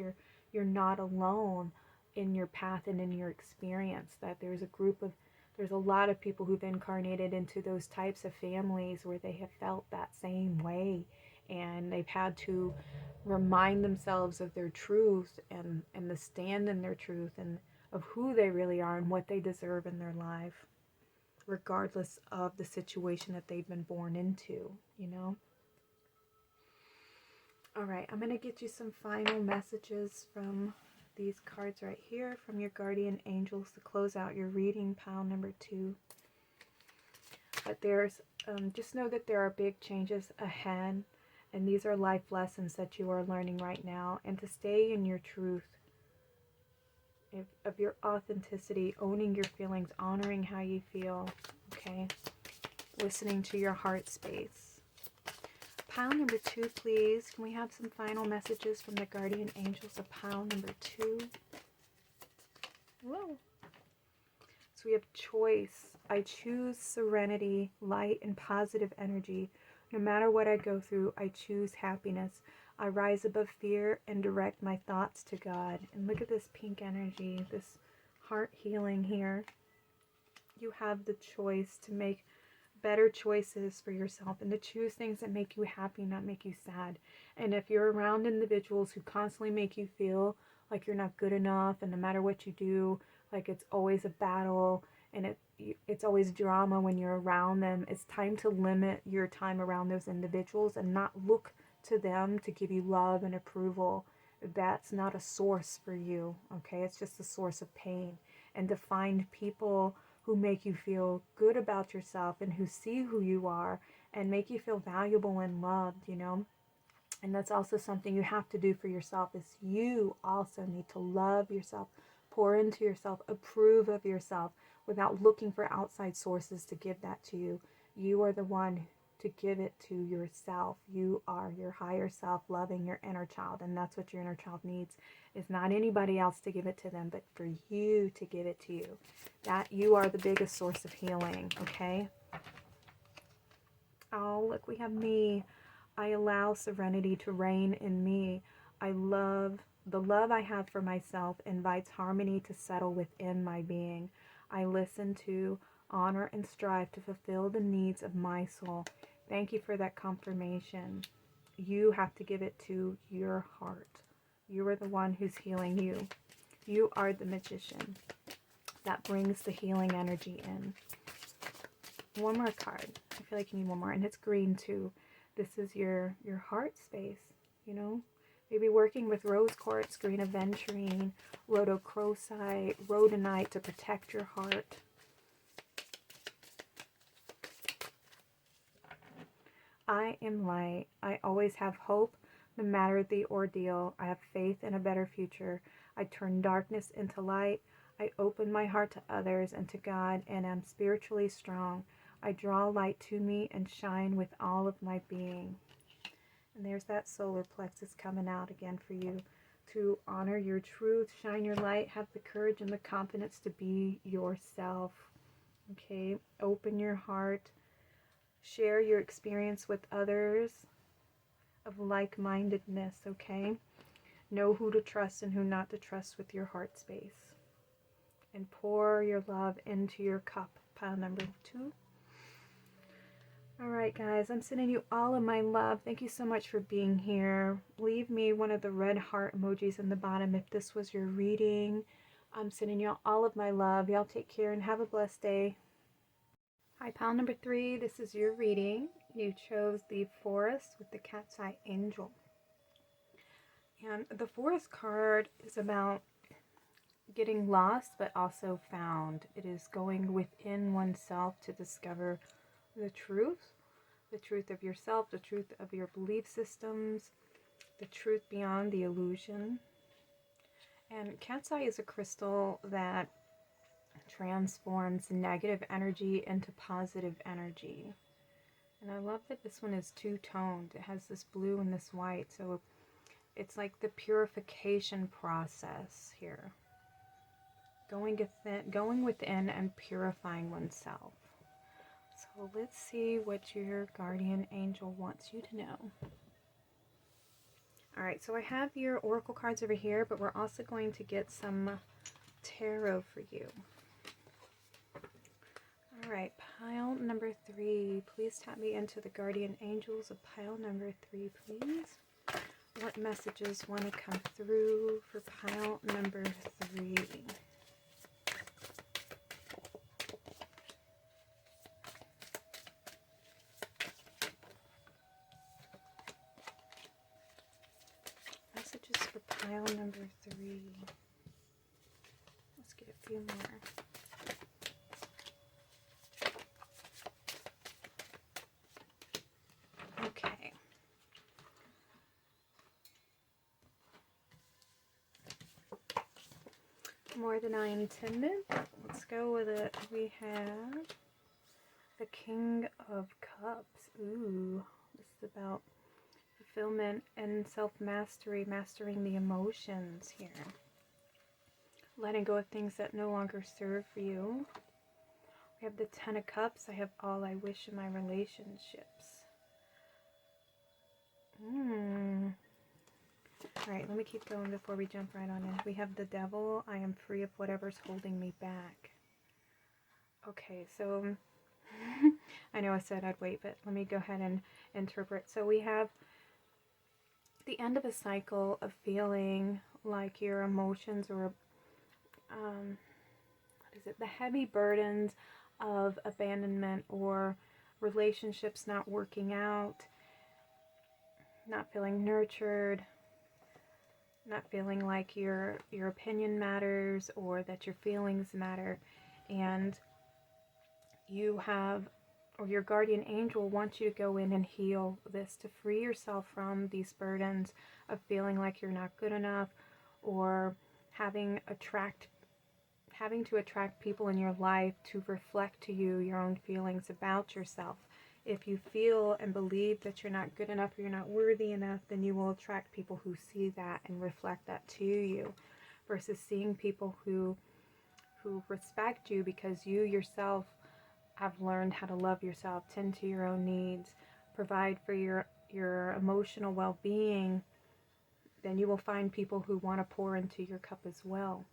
you're not alone in your path and in your experience. That there's a lot of people who've incarnated into those types of families where they have felt that same way, and they've had to remind themselves of their truth and to stand in their truth and of who they really are and what they deserve in their life, regardless of the situation that they've been born into, All right, I'm going to get you some final messages from these cards right here, from your guardian angels, to close out your reading, pile number 2. But there's, just know that there are big changes ahead, and these are life lessons that you are learning right now, and to stay in your truth, of your authenticity, owning your feelings, honoring how you feel, okay? Listening to your heart space. Pile number 2, please. Can we have some final messages from the guardian angels of pile number 2? Whoa. So we have choice. I choose serenity, light, and positive energy. No matter what I go through, I choose happiness. I rise above fear and direct my thoughts to God. And look at this pink energy, this heart healing here. You have the choice to make better choices for yourself and to choose things that make you happy, not make you sad. And if you're around individuals who constantly make you feel like you're not good enough, and no matter what you do, like it's always a battle and it's always drama when you're around them, it's time to limit your time around those individuals and not look to them to give you love and approval. That's not a source for you, okay? It's just a source of pain. And to find people who make you feel good about yourself and who see who you are and make you feel valuable and loved, And that's also something you have to do for yourself, is you also need to love yourself, pour into yourself, approve of yourself without looking for outside sources to give that to you. You are the one to give it to yourself. You are your higher self, loving your inner child, and that's what your inner child needs, is not anybody else to give it to them, but for you to give it to you. That you are the biggest source of healing, okay? Oh, look, we have me. I allow serenity to reign in me. The love I have for myself invites harmony to settle within my being. I listen to, honor, and strive to fulfill the needs of my soul. Thank you for that confirmation. You have to give it to your heart. You are the one who's healing you. You are the magician that brings the healing energy in. One more card. I feel like you need one more, and it's green too. This is your heart space, Maybe working with rose quartz, green aventurine, rhodochrosite, rhodonite to protect your heart. I am light. I always have hope, no matter the ordeal. I have faith in a better future. I turn darkness into light. I open my heart to others and to God, and am spiritually strong. I draw light to me and shine with all of my being. And there's that solar plexus coming out again for you. To honor your truth, shine your light, have the courage and the confidence to be yourself. Okay, open your heart. Share your experience with others of like-mindedness, okay? Know who to trust and who not to trust with your heart space. And pour your love into your cup, pile number 2. Alright guys, I'm sending you all of my love. Thank you so much for being here. Leave me one of the red heart emojis in the bottom if this was your reading. I'm sending you all of my love. Y'all take care and have a blessed day. Hi, pile number 3. This is your reading. You chose the Forest with the Cat's Eye Angel. And the Forest card is about getting lost but also found. It is going within oneself to discover the truth of yourself, the truth of your belief systems, the truth beyond the illusion. And Cat's Eye is a crystal that transforms negative energy into positive energy. And I love that this one is two-toned. It has this blue and this white, so it's like the purification process here. Going within and purifying oneself. So let's see what your guardian angel wants you to know. Alright, so I have your oracle cards over here, but we're also going to get some tarot for you. Alright, pile number 3. Please tap me into the guardian angels of pile number 3, please. What messages want to come through for pile number 3? Messages for pile number 3. Let's get a few more. Okay. More than I intended. Let's go with it. We have the King of Cups. Ooh, this is about fulfillment and self-mastery, mastering the emotions here. Letting go of things that no longer serve you. We have the Ten of Cups. I have all I wish in my relationships. Alright, let me keep going before we jump right on in. We have the Devil. I am free of whatever's holding me back. Okay, so I know I said I'd wait, but let me go ahead and interpret. So we have the end of a cycle of feeling like your emotions or the heavy burdens of abandonment or relationships not working out, not feeling nurtured, not feeling like your opinion matters or that your feelings matter, and you have, or your guardian angel wants you to go in and heal this, to free yourself from these burdens of feeling like you're not good enough, or having to attract people in your life to reflect to you your own feelings about yourself. If you feel and believe that you're not good enough or you're not worthy enough, then you will attract people who see that and reflect that to you, versus seeing people who respect you because you yourself have learned how to love yourself, tend to your own needs, provide for your emotional well-being. Then you will find people who want to pour into your cup as well.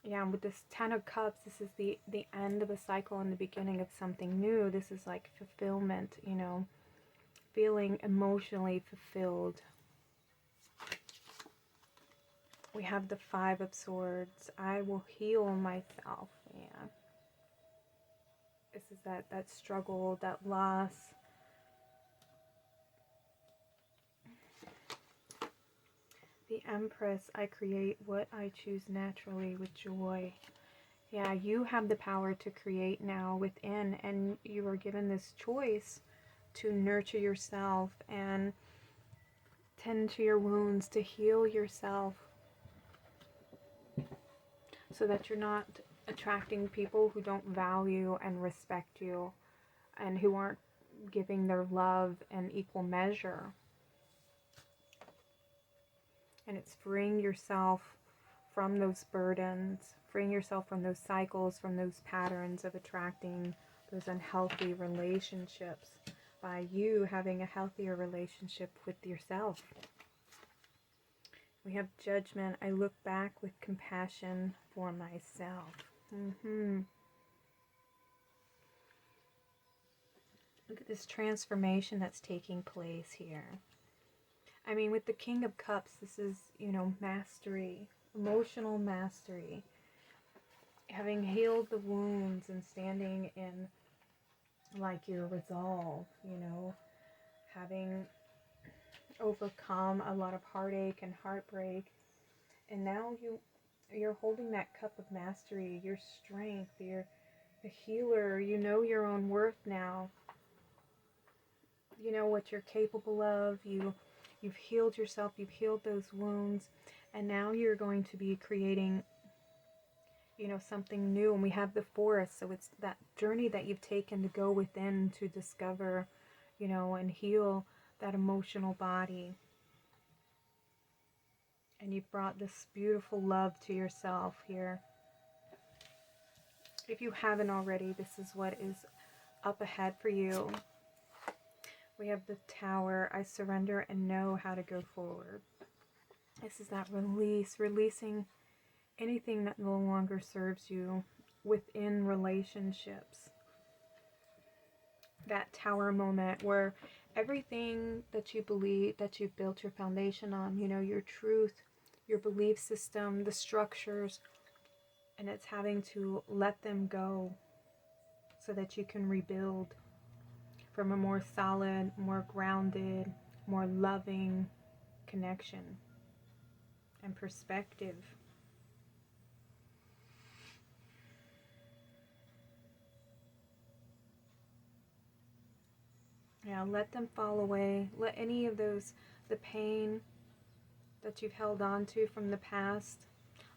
Yeah, and with this Ten of Cups, this is the end of a cycle and the beginning of something new. This is like fulfillment, you know, feeling emotionally fulfilled. We have the Five of Swords. I will heal myself. Yeah. This is that struggle, that loss. The Empress. I create what I choose naturally with joy. Yeah, you have the power to create now within, and you are given this choice to nurture yourself and tend to your wounds, to heal yourself, so that you're not attracting people who don't value and respect you and who aren't giving their love in equal measure. And it's freeing yourself from those burdens, freeing yourself from those cycles, from those patterns of attracting those unhealthy relationships by you having a healthier relationship with yourself. We have judgment. I look back with compassion for myself. Look at this transformation that's taking place here. I mean, with the King of Cups, this is, mastery, emotional mastery. Having healed the wounds and standing in, like, your resolve, having overcome a lot of heartache and heartbreak. And now you're holding that cup of mastery, your strength, you're a healer, you know your own worth now. You know what you're capable of. You've healed yourself, you've healed those wounds, and now you're going to be creating, something new. And we have the forest, so it's that journey that you've taken to go within to discover, and heal that emotional body. And you've brought this beautiful love to yourself here. If you haven't already, this is what is up ahead for you. We have the Tower. I surrender and know how to go forward. This is that release, releasing anything that no longer serves you within relationships. That Tower moment where everything that you believe, that you've built your foundation on, your truth, your belief system, the structures, and it's having to let them go so that you can rebuild from a more solid, more grounded, more loving connection and perspective. Yeah, let them fall away. Let any of those, the pain that you've held on to from the past,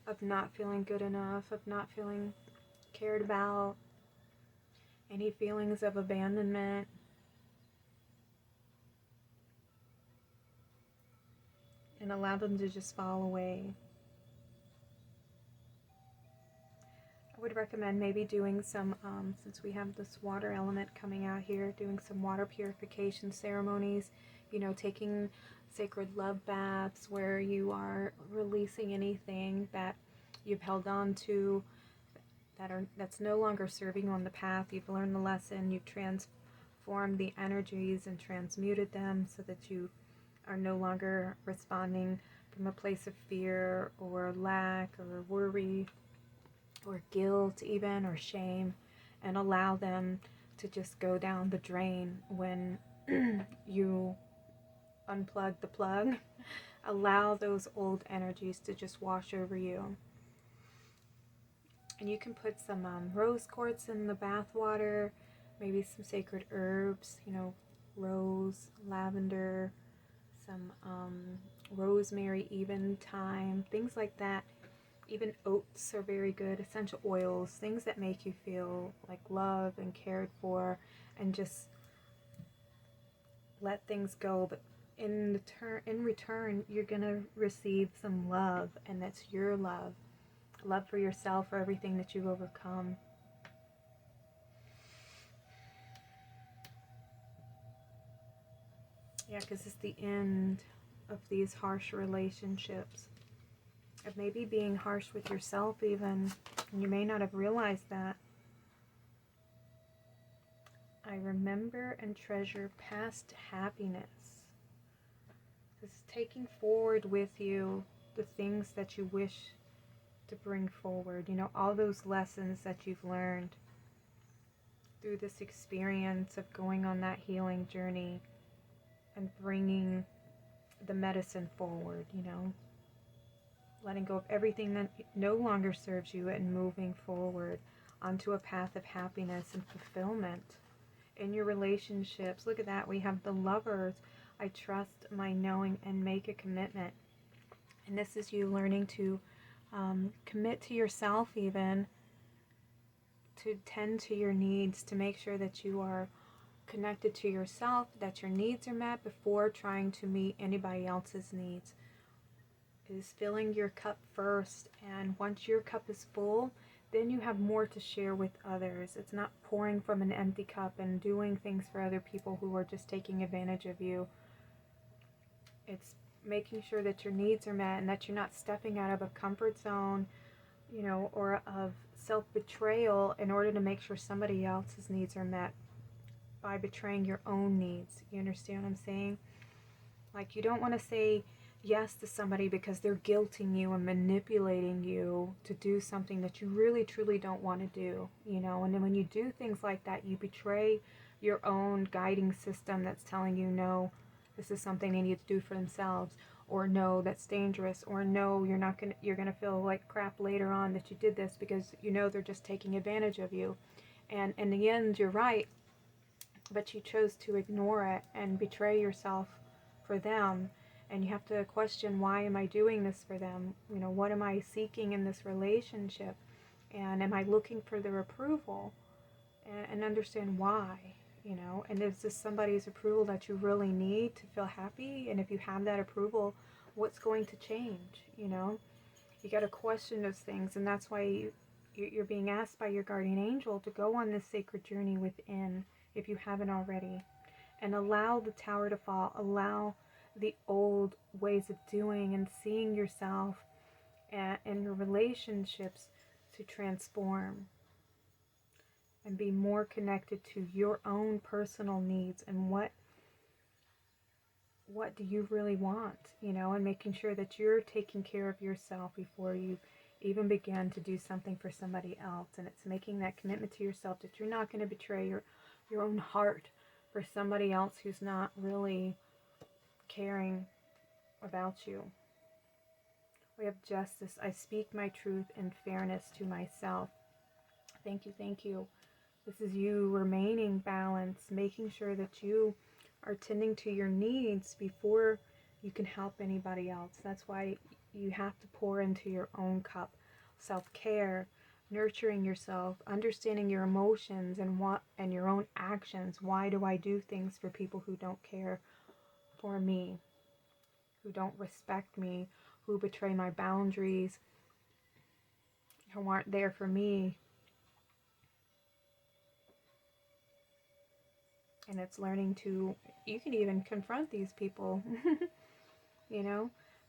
of not feeling good enough, of not feeling cared about, any feelings of abandonment, and allow them to just fall away. I would recommend maybe doing some, since we have this water element coming out here, doing some water purification ceremonies, taking sacred love baths where you are releasing anything that you've held on to that's no longer serving you on the path. You've learned the lesson, you've transformed the energies and transmuted them so that you are no longer responding from a place of fear or lack or worry or guilt even, or shame, and allow them to just go down the drain when you unplug the plug. Allow those old energies to just wash over you. And you can put some rose quartz in the bath water, maybe some sacred herbs, rose, lavender, some rosemary, even thyme, things like that. Even oats are very good, essential oils, things that make you feel like loved and cared for, and just let things go. But in return, you're going to receive some love, and that's your love. Love for yourself, for everything that you've overcome. Yeah, because it's the end of these harsh relationships. Of maybe being harsh with yourself even. And you may not have realized that. I remember and treasure past happiness. This is taking forward with you the things that you wish to bring forward. All those lessons that you've learned through this experience of going on that healing journey and bringing the medicine forward, letting go of everything that no longer serves you and moving forward onto a path of happiness and fulfillment in your relationships. Look at that. We have the Lovers. I trust my knowing and make a commitment. And this is you learning to commit to yourself, even to tend to your needs, to make sure that you are connected to yourself, that your needs are met before trying to meet anybody else's needs. It is filling your cup first, and once your cup is full, then you have more to share with others. It's not pouring from an empty cup and doing things for other people who are just taking advantage of you. It's making sure that your needs are met and that you're not stepping out of a comfort zone, or of self-betrayal in order to make sure somebody else's needs are met by betraying your own needs. You understand what I'm saying? Like, you don't want to say yes to somebody because they're guilting you and manipulating you to do something that you really truly don't want to do, and then when you do things like that, you betray your own guiding system that's telling you, no, this is something they need to do for themselves, or no, that's dangerous, or no, you're gonna feel like crap later on that you did this, because they're just taking advantage of you. And in the end, you're right, but you chose to ignore it and betray yourself for them. And you have to question, why am I doing this for them? What am I seeking in this relationship? And am I looking for their approval? And understand why, and is this somebody's approval that you really need to feel happy? And if you have that approval, what's going to change? You got to question those things. And that's why you're being asked by your guardian angel to go on this sacred journey within, if you haven't already, and allow the tower to fall, allow the old ways of doing and seeing yourself and your relationships to transform and be more connected to your own personal needs and what do you really want, and making sure that you're taking care of yourself before you even begin to do something for somebody else. And it's making that commitment to yourself that you're not going to betray your own heart for somebody else who's not really caring about you. We have Justice. I speak my truth and fairness to myself. Thank you, thank you. This is you remaining balanced, making sure that you are tending to your needs before you can help anybody else. That's why you have to pour into your own cup. Self-care, nurturing yourself, understanding your emotions and your own actions. Why do I do things for people who don't care for me, who don't respect me, who betray my boundaries, who aren't there for me? And it's learning to, you can even confront these people,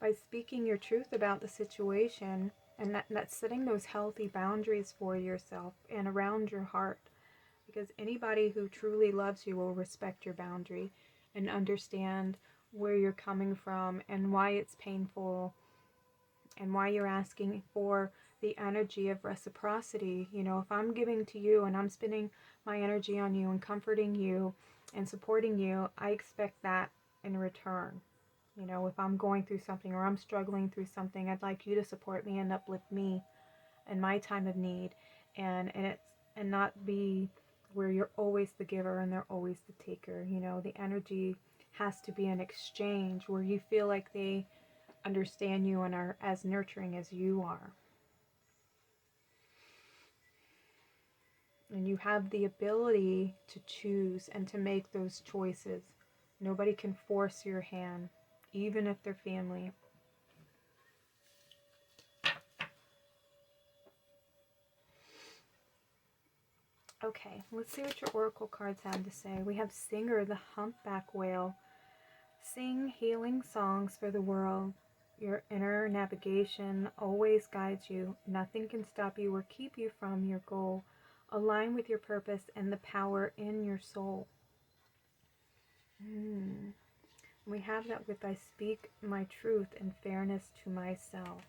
by speaking your truth about the situation, and that's setting those healthy boundaries for yourself and around your heart. Because anybody who truly loves you will respect your boundary and understand where you're coming from and why it's painful and why you're asking for the energy of reciprocity. If I'm giving to you and I'm spending my energy on you and comforting you and supporting you, I expect that in return. If I'm going through something or I'm struggling through something, I'd like you to support me and uplift me in my time of need, and not be where you're always the giver and they're always the taker. The energy has to be an exchange where you feel like they understand you and are as nurturing as you are. And you have the ability to choose and to make those choices. Nobody can force your hand, even if they're family. Okay, let's see what your oracle cards have to say. We have Singer, the humpback whale. Sing healing songs for the world. Your inner navigation always guides you. Nothing can stop you or keep you from your goal. Align with your purpose and the power in your soul. We have that with I speak my truth and fairness to myself.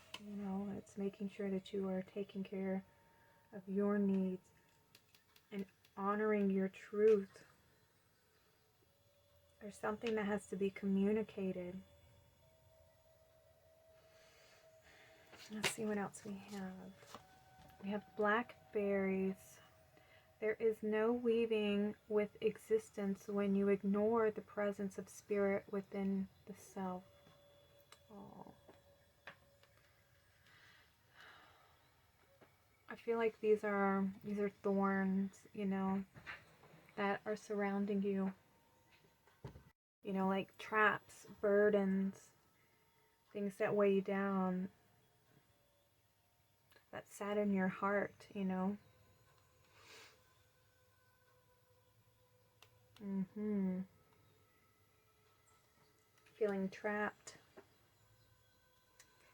It's making sure that you are taking care of your needs and honoring your truth. There's something that has to be communicated. Let's see what else we have. We have blackberries. There is no weaving with existence when you ignore the presence of spirit within the self. Oh. I feel like these are thorns, you know, that are surrounding you. You know, like traps, burdens, things that weigh you down, that sat in your heart, you know. Feeling trapped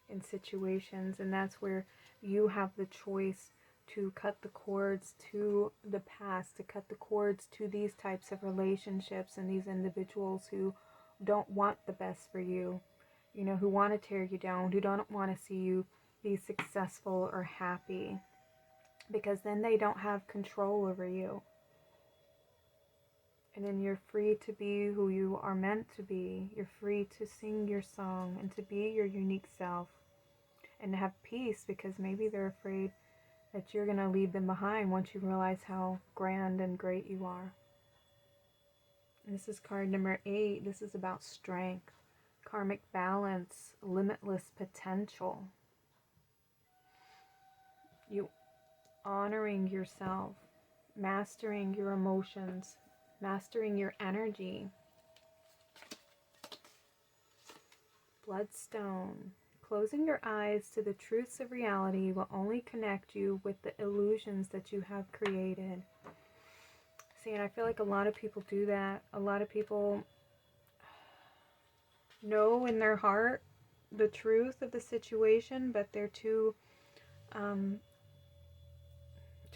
in situations, and that's where you have the choice to cut the cords to the past, to cut the cords to these types of relationships and these individuals who don't want the best for you, you know, who want to tear you down, who don't want to see you be successful or happy, because then they don't have control over you. And then you're free to be who you are meant to be. You're free to sing your song and to be your unique self and to have peace, because maybe they're afraid that you're going to leave them behind once you realize how grand and great you are. And this is card number 8. This is about strength, karmic balance, limitless potential. You honoring yourself, mastering your emotions, mastering your energy. Bloodstone. Closing your eyes to the truths of reality will only connect you with the illusions that you have created. See, and I feel like a lot of people do that. A lot of people know in their heart the truth of the situation, but they're too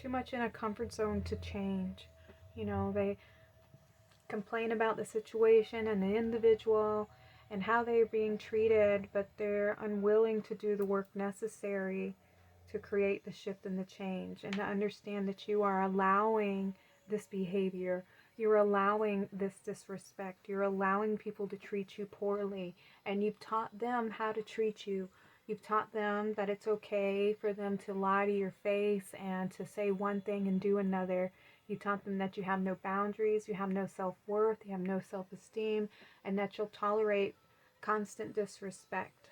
much in a comfort zone to change. You know, they complain about the situation and the individual and how they're being treated, but they're unwilling to do the work necessary to create the shift and the change, and to understand that you are allowing this behavior, you're allowing this disrespect, you're allowing people to treat you poorly, and you've taught them how to treat you. You've taught them that it's okay for them to lie to your face and to say one thing and do another. You taught them that you have no boundaries, you have no self-worth, you have no self-esteem, and that you'll tolerate constant disrespect.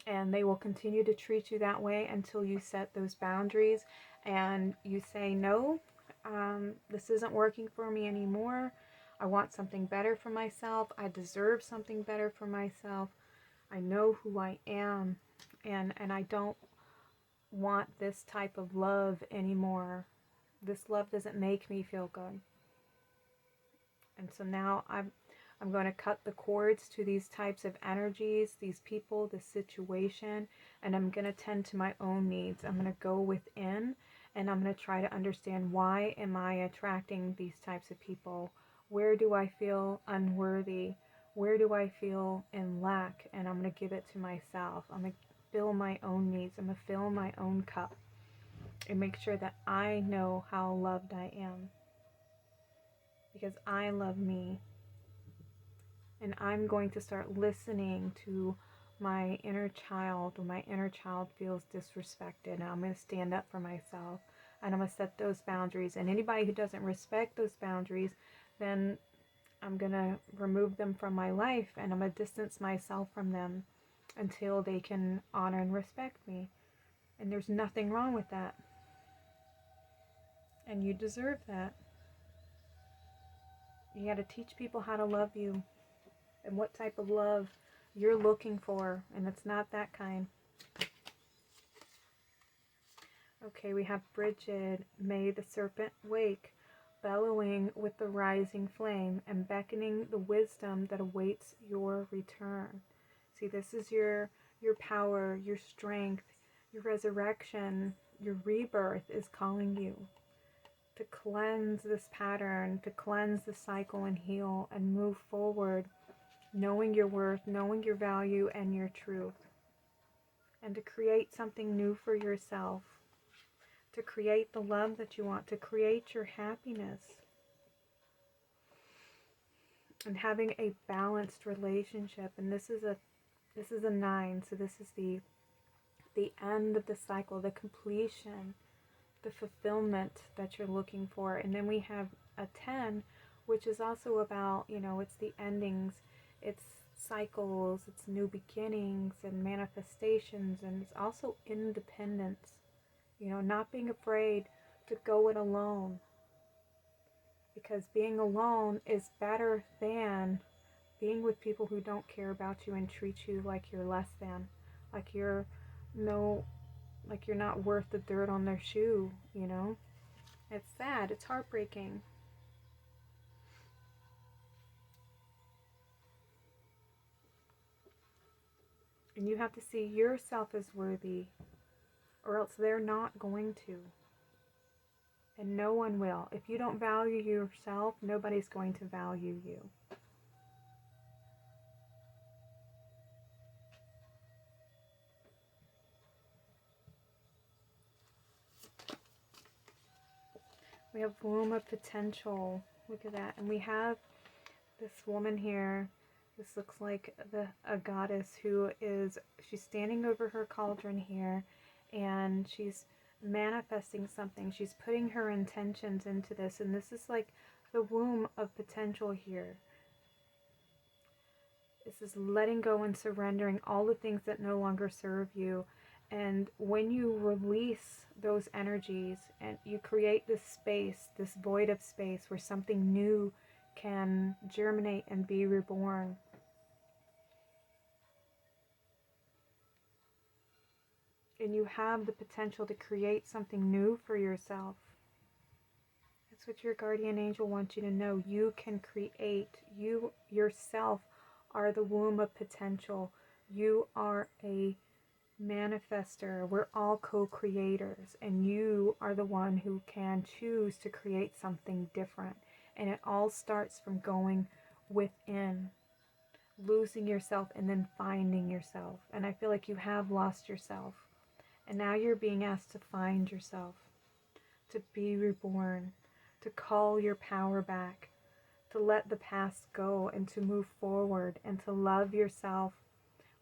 And they will continue to treat you that way until you set those boundaries and you say, no, this isn't working for me anymore. I want something better for myself. I deserve something better for myself. I know who I am, and I don't want this type of love anymore. This love doesn't make me feel good. And so now I'm going to cut the cords to these types of energies, these people, this situation, and I'm going to tend to my own needs. I'm going to go within, and I'm going to try to understand, why am I attracting these types of people? Where do I feel unworthy? Where do I feel in lack? And I'm going to give it to myself. I'm going to fill my own needs. I'm going to fill my own cup and make sure that I know how loved I am, because I love me. And I'm going to start listening to my inner child when my inner child feels disrespected. And I'm going to stand up for myself, and I'm going to set those boundaries. And anybody who doesn't respect those boundaries, then I'm going to remove them from my life, and I'm going to distance myself from them until they can honor and respect me. And there's nothing wrong with that. And you deserve that. You got to teach people how to love you and what type of love you're looking for, and it's not that kind. Okay, we have Bridget. May the serpent wake, bellowing with the rising flame and beckoning the wisdom that awaits your return. See, this is your power, your strength, your resurrection, your rebirth is calling you to cleanse this pattern, to cleanse the cycle and heal and move forward, knowing your worth, knowing your value and your truth, and to create something new for yourself, to create the love that you want, to create your happiness, and having a balanced relationship. And this is a 9, so this is the the end of the cycle, the completion, the fulfillment that you're looking for. And then we have a 10, which is also about, it's the endings, it's cycles, it's new beginnings and manifestations, and it's also independence, not being afraid to go it alone, because being alone is better than being with people who don't care about you and treat you like you're less than, like you're not worth the dirt on their shoe. It's sad, it's heartbreaking. And you have to see yourself as worthy, or else they're not going to. And no one will. If you don't value yourself, nobody's going to value you. We have womb of potential. Look at that. And we have this woman here. This looks like a goddess she's standing over her cauldron here, and she's manifesting something. She's putting her intentions into this, and this is like the womb of potential here. This is letting go and surrendering all the things that no longer serve you. And when you release those energies and you create this space, this void of space where something new can germinate and be reborn. And you have the potential to create something new for yourself. That's what your guardian angel wants you to know. You can create. You yourself are the womb of potential. You are a manifester. We're all co-creators, and you are the one who can choose to create something different. And it all starts from going within, losing yourself, and then finding yourself. And I feel like you have lost yourself, and now you're being asked to find yourself, to be reborn, to call your power back, to let the past go and to move forward, and to love yourself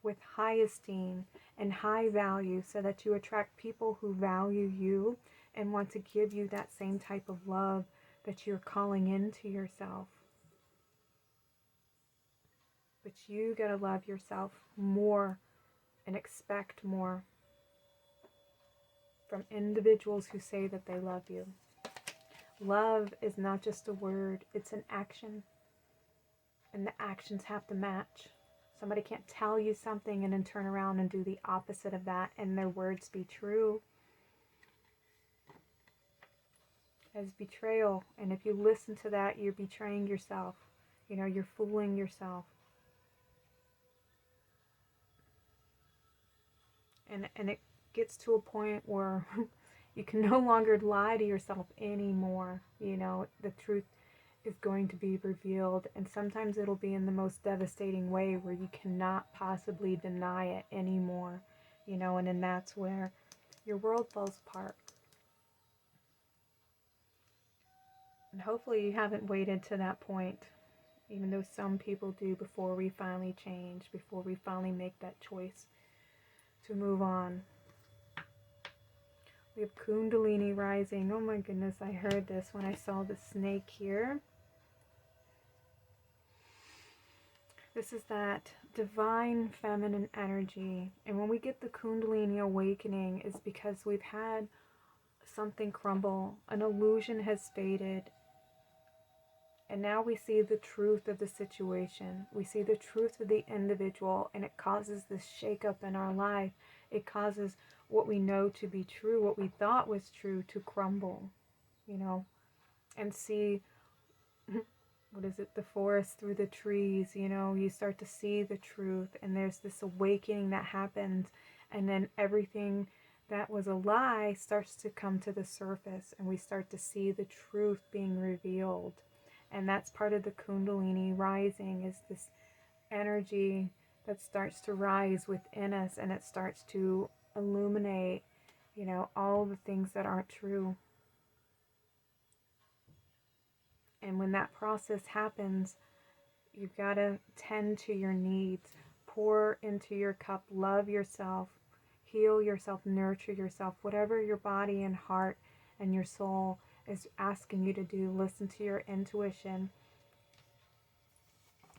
with high esteem and high value, so that you attract people who value you and want to give you that same type of love that you're calling into yourself. But you gotta love yourself more and expect more from individuals who say that they love you. Love is not just a word, it's an action. And the actions have to match. Somebody can't tell you something and then turn around and do the opposite of that and their words be true. As betrayal. And if you listen to that, you're betraying yourself. You're fooling yourself. And it gets to a point where you can no longer lie to yourself anymore. The truth is going to be revealed, and sometimes it'll be in the most devastating way where you cannot possibly deny it anymore. And then that's where your world falls apart. And hopefully you haven't waited to that point, even though some people do, before we finally change, before we finally make that choice to move on. We have Kundalini rising. Oh my goodness, I heard this when I saw the snake here. This is that divine feminine energy. And when we get the Kundalini awakening, it's because we've had something crumble. An illusion has faded. And now we see the truth of the situation. We see the truth of the individual, and it causes this shakeup in our life. It causes what we know to be true, what we thought was true, to crumble, and see, the forest through the trees. You start to see the truth, and there's this awakening that happens, and then everything that was a lie starts to come to the surface, and we start to see the truth being revealed. And that's part of the Kundalini rising, is this energy that starts to rise within us, and it starts to illuminate, all the things that aren't true. And when that process happens, you've got to tend to your needs, pour into your cup, love yourself, heal yourself, nurture yourself, whatever your body and heart and your soul is asking you to do. Listen to your intuition.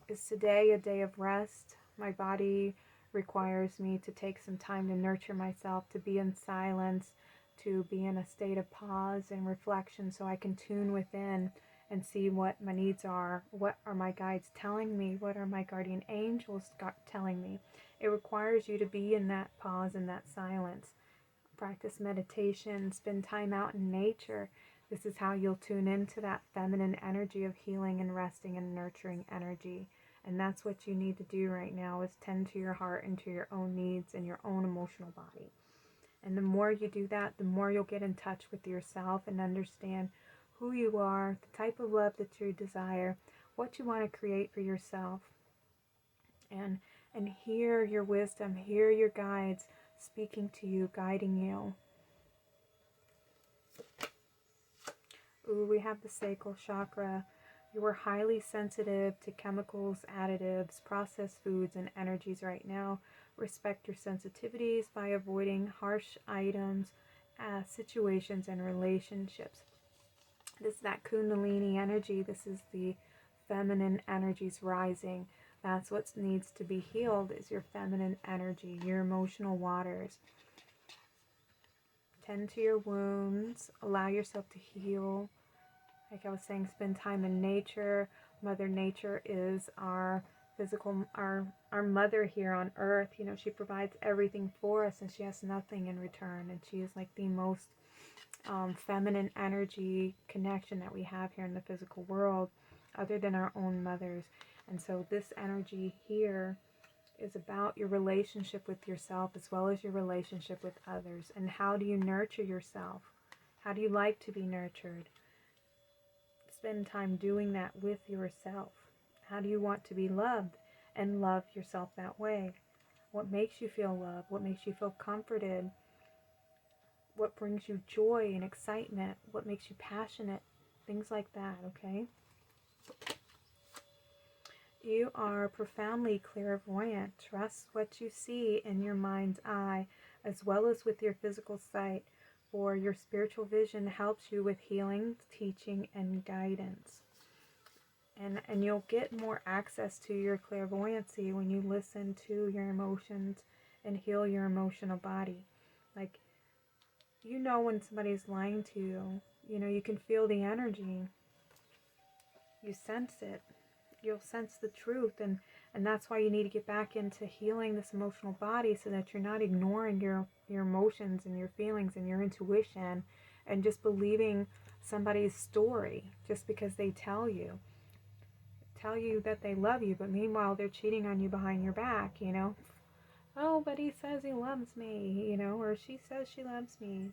Is today a day of rest? My body requires me to take some time to nurture myself, to be in silence, to be in a state of pause and reflection so I can tune within and see what my needs are. What are my guides telling me? What are my guardian angels telling me? It requires you to be in that pause and that silence. Practice meditation, spend time out in nature. This is how you'll tune into that feminine energy of healing and resting and nurturing energy. And that's what you need to do right now, is tend to your heart and to your own needs and your own emotional body. And the more you do that, the more you'll get in touch with yourself and understand who you are, the type of love that you desire, what you want to create for yourself. And hear your wisdom, hear your guides speaking to you, guiding you. Ooh, we have the sacral chakra. You are highly sensitive to chemicals, additives, processed foods, and energies right now. Respect your sensitivities by avoiding harsh items, situations, and relationships. This is that Kundalini energy. This is the feminine energies rising. That's what needs to be healed, is your feminine energy, your emotional waters. Tend to your wounds. Allow yourself to heal. Like I was saying, spend time in nature. Mother Nature is our physical, our mother here on earth. You know, she provides everything for us and she has nothing in return. And she is like the most feminine energy connection that we have here in the physical world, other than our own mothers. And so this energy here is about your relationship with yourself as well as your relationship with others. And how do you nurture yourself? How do you like to be nurtured? Spend time doing that with yourself. How do you want to be loved? And love yourself that way. What makes you feel loved? What makes you feel comforted? What brings you joy and excitement? What makes you passionate? Things like that, okay? You are profoundly clairvoyant. Trust what you see in your mind's eye as well as with your physical sight, for your spiritual vision helps you with healing, teaching, and guidance. And you'll get more access to your clairvoyancy when you listen to your emotions and heal your emotional body. Like, you know when somebody's lying to you. You know, you can feel the energy. You sense it. You'll sense the truth, and that's why you need to get back into healing this emotional body, so that you're not ignoring your emotions and your feelings and your intuition and just believing somebody's story just because they tell you that they love you, but meanwhile they're cheating on you behind your back, you know. Oh, but he says he loves me, you know, or she says she loves me,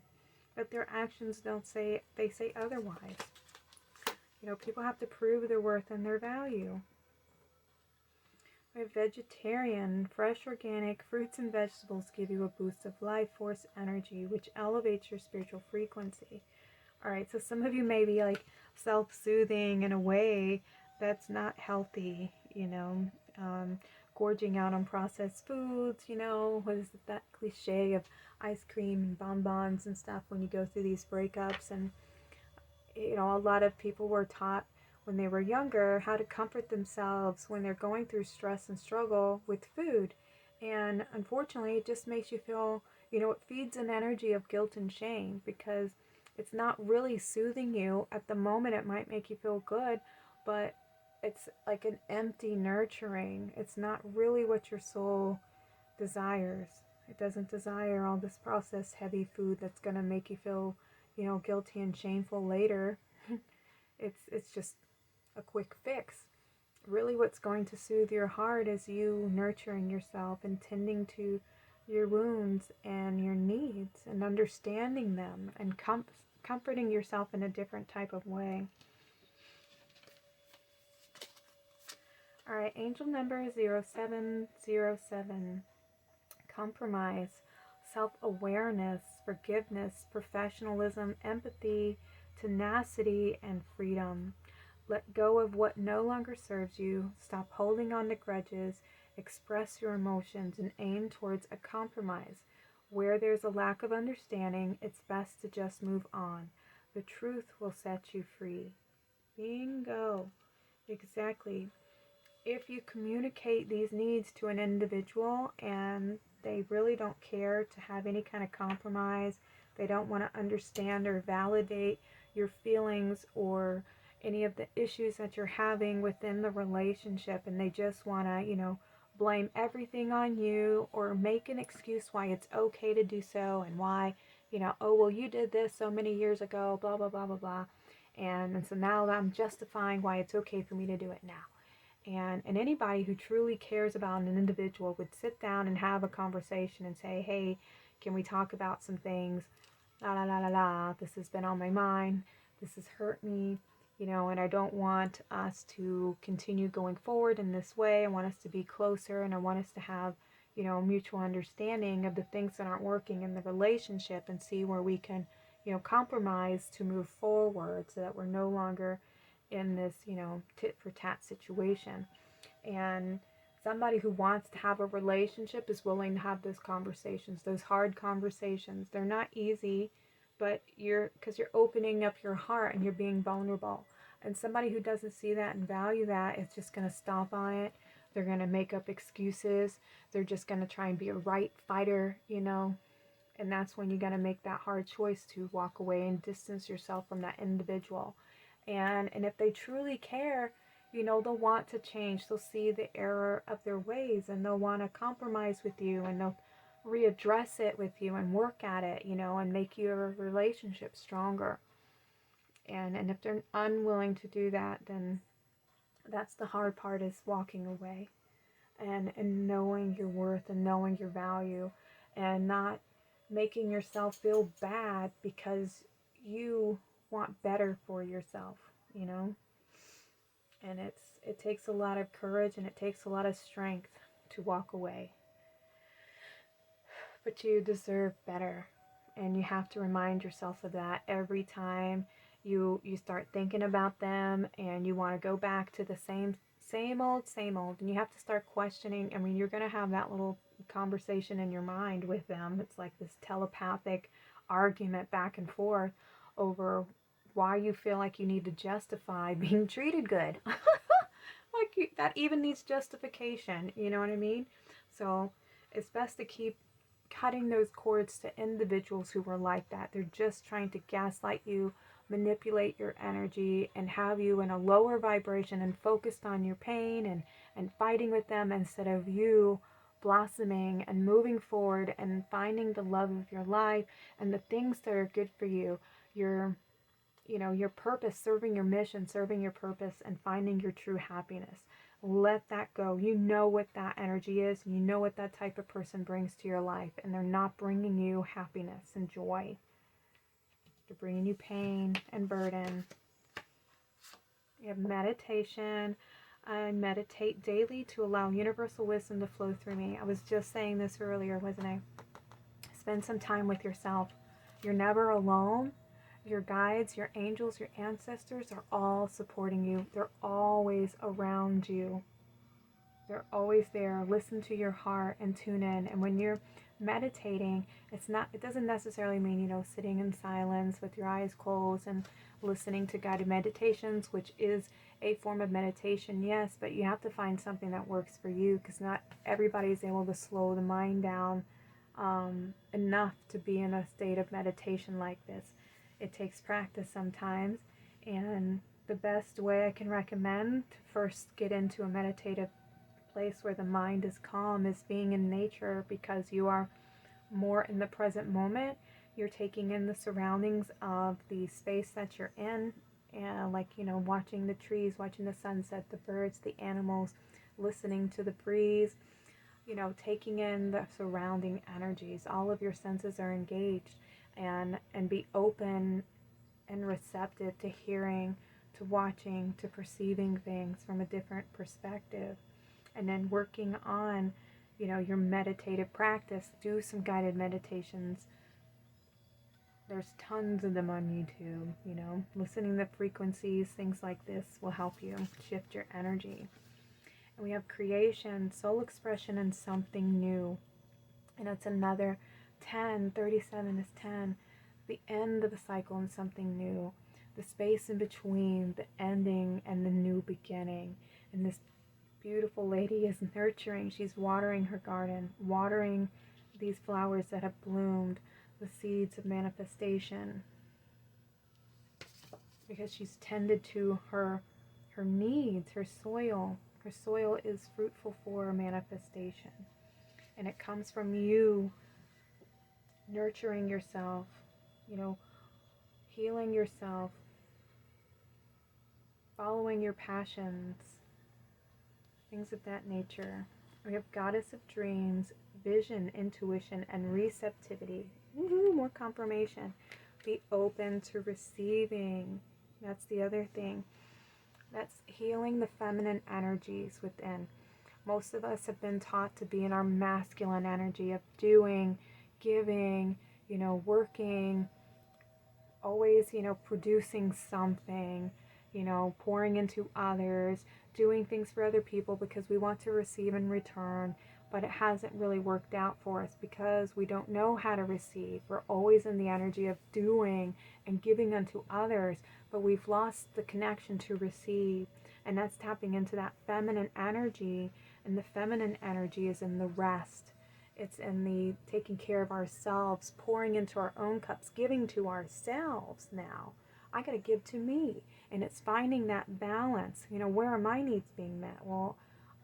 but their actions don't say, they say otherwise. You know, people have to prove their worth and their value. We're vegetarian. Fresh organic fruits and vegetables give you a boost of life force energy, which elevates your spiritual frequency. Alright, so some of you may be like self-soothing in a way that's not healthy, you know, gorging out on processed foods, you know, what is that cliche of ice cream and bonbons and stuff when you go through these breakups. And, you know, a lot of people were taught when they were younger how to comfort themselves when they're going through stress and struggle with food. And unfortunately, it just makes you feel, you know, it feeds an energy of guilt and shame, because it's not really soothing you. At the moment, it might make you feel good, but it's like an empty nurturing. It's not really what your soul desires. It doesn't desire all this processed heavy food that's going to make you feel, you know, guilty and shameful later. It's just a quick fix. Really what's going to soothe your heart is you nurturing yourself and tending to your wounds and your needs and understanding them and comforting yourself in a different type of way. Alright, angel number 0707. Compromise, self-awareness, forgiveness, professionalism, empathy, tenacity, and freedom. Let go of what no longer serves you. Stop holding on to grudges. Express your emotions and aim towards a compromise. Where there's a lack of understanding, it's best to just move on. The truth will set you free. Bingo. Exactly. If you communicate these needs to an individual and they really don't care to have any kind of compromise, they don't want to understand or validate your feelings or any of the issues that you're having within the relationship, and they just want to, blame everything on you or make an excuse why it's okay to do so, and why, oh, well, you did this so many years ago, blah, blah, blah, blah, blah. And so now I'm justifying why it's okay for me to do it now. And anybody who truly cares about an individual would sit down and have a conversation and say, hey, can we talk about some things? La la la la la, this has been on my mind, this has hurt me, and I don't want us to continue going forward in this way. I want us to be closer, and I want us to have, mutual understanding of the things that aren't working in the relationship, and see where we can, compromise to move forward so that we're no longer in this, tit for tat situation. And somebody who wants to have a relationship is willing to have those conversations, those hard conversations. They're not easy, but because you're opening up your heart and you're being vulnerable. And somebody who doesn't see that and value that is just going to stomp on it. They're going to make up excuses. They're just going to try and be a right fighter, and that's when you got to make that hard choice to walk away and distance yourself from that individual. And if they truly care, they'll want to change. They'll see the error of their ways, and they'll want to compromise with you, and they'll readdress it with you and work at it, and make your relationship stronger. And if they're unwilling to do that, then that's the hard part, is walking away and knowing your worth and knowing your value, and not making yourself feel bad because you want better for yourself, and it takes a lot of courage, and it takes a lot of strength to walk away, but you deserve better, and you have to remind yourself of that every time you start thinking about them, and you want to go back to the same old, and you have to start questioning. I mean, you're going to have that little conversation in your mind with them. It's like this telepathic argument back and forth over why you feel like you need to justify being treated good. Like, that even needs justification, you know what I mean? So it's best to keep cutting those cords to individuals who are like that. They're just trying to gaslight you, manipulate your energy, and have you in a lower vibration and focused on your pain and fighting with them, instead of you blossoming and moving forward and finding the love of your life and the things that are good for you. Your purpose, serving your mission, serving your purpose, and finding your true happiness. Let that go. You know what that energy is, and you know what that type of person brings to your life, and they're not bringing you happiness and joy. They're bringing you pain and burden. You have meditation. I meditate daily to allow universal wisdom to flow through me. I was just saying this earlier, wasn't I? Spend some time with yourself. You're never alone. Your guides, your angels, your ancestors are all supporting you. They're always around you. They're always there. Listen to your heart and tune in. And when you're meditating, it doesn't necessarily mean, sitting in silence with your eyes closed and listening to guided meditations, which is a form of meditation, yes, but you have to find something that works for you, because not everybody is able to slow the mind down enough to be in a state of meditation like this. It takes practice sometimes, and the best way I can recommend to first get into a meditative place where the mind is calm is being in nature, because you are more in the present moment. You're taking in the surroundings of the space that you're in, and watching the trees, watching the sunset, the birds, the animals, listening to the breeze, taking in the surrounding energies. All of your senses are engaged, and be open and receptive to hearing, to watching, to perceiving things from a different perspective. And then working on, your meditative practice. Do some guided meditations. There's tons of them on YouTube, listening to frequencies, things like this will help you shift your energy. And we have creation, soul expression, and something new. And it's another 10, 37 is 10. The end of the cycle and something new. The space in between the ending and the new beginning. And this beautiful lady is nurturing. She's watering her garden, watering these flowers that have bloomed, the seeds of manifestation. Because she's tended to her needs, her soil. Her soil is fruitful for manifestation. And it comes from you nurturing yourself, healing yourself, following your passions, things of that nature. We have Goddess of Dreams, vision, intuition, and receptivity. Woohoo, more confirmation. Be open to receiving. That's the other thing. That's healing the feminine energies within. Most of us have been taught to be in our masculine energy of doing, giving, working, always, producing something, pouring into others, doing things for other people because we want to receive in return. But it hasn't really worked out for us because we don't know how to receive. We're always in the energy of doing and giving unto others, but we've lost the connection to receive. And that's tapping into that feminine energy. And the feminine energy is in the rest. It's in the taking care of ourselves, pouring into our own cups, giving to ourselves now. I got to give to me. And it's finding that balance. Where are my needs being met? Well,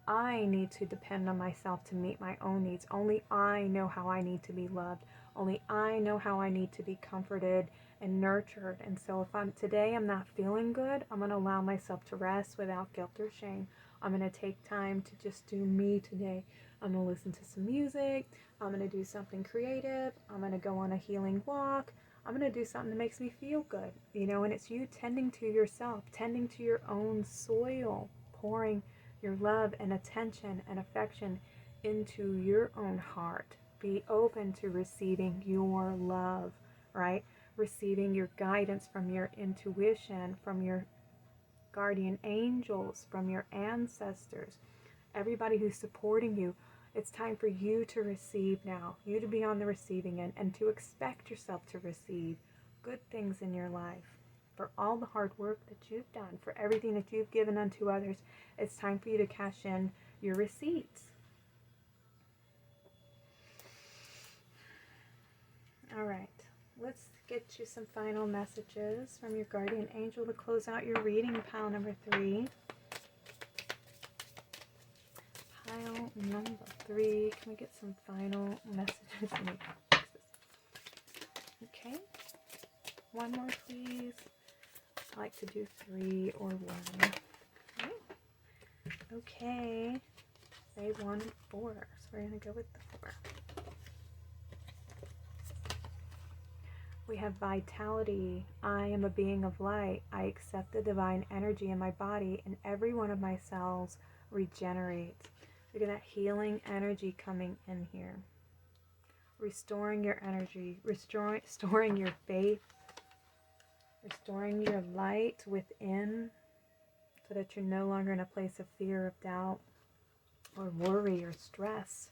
I need to depend on myself to meet my own needs. Only I know how I need to be loved. Only I know how I need to be comforted and nurtured. And so if today I'm not feeling good, I'm going to allow myself to rest without guilt or shame. I'm going to take time to just do me today. I'm going to listen to some music. I'm going to do something creative. I'm going to go on a healing walk. I'm going to do something that makes me feel good. And it's you tending to yourself, tending to your own soil, pouring your love and attention and affection into your own heart. Be open to receiving your love, right? Receiving your guidance from your intuition, from your guardian angels, from your ancestors, everybody who's supporting you. It's time for you to receive now, you to be on the receiving end, and to expect yourself to receive good things in your life. For all the hard work that you've done, for everything that you've given unto others, it's time for you to cash in your receipts. All right, let's get you some final messages from your guardian angel to close out your reading, pile number 3. Pile number 3. Can we get some final messages? Okay. One more, please. I like to do 3 or 1. Okay. They wanted 4, so we're going to go with the 4. We have vitality. I am a being of light. I accept the divine energy in my body, and every one of my cells regenerates. Look at that healing energy coming in here. Restoring your energy, restoring your faith, restoring your light within, so that you're no longer in a place of fear, of doubt, or worry, or stress.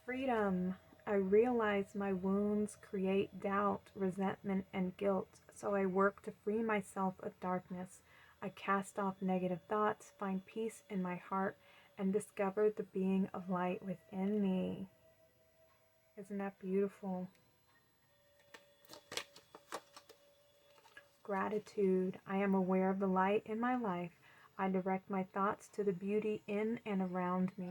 Freedom. I realize my wounds create doubt, resentment, and guilt, so I work to free myself of darkness. I cast off negative thoughts, find peace in my heart, and discover the being of light within me. Isn't that beautiful? Gratitude. I am aware of the light in my life. I direct my thoughts to the beauty in and around me.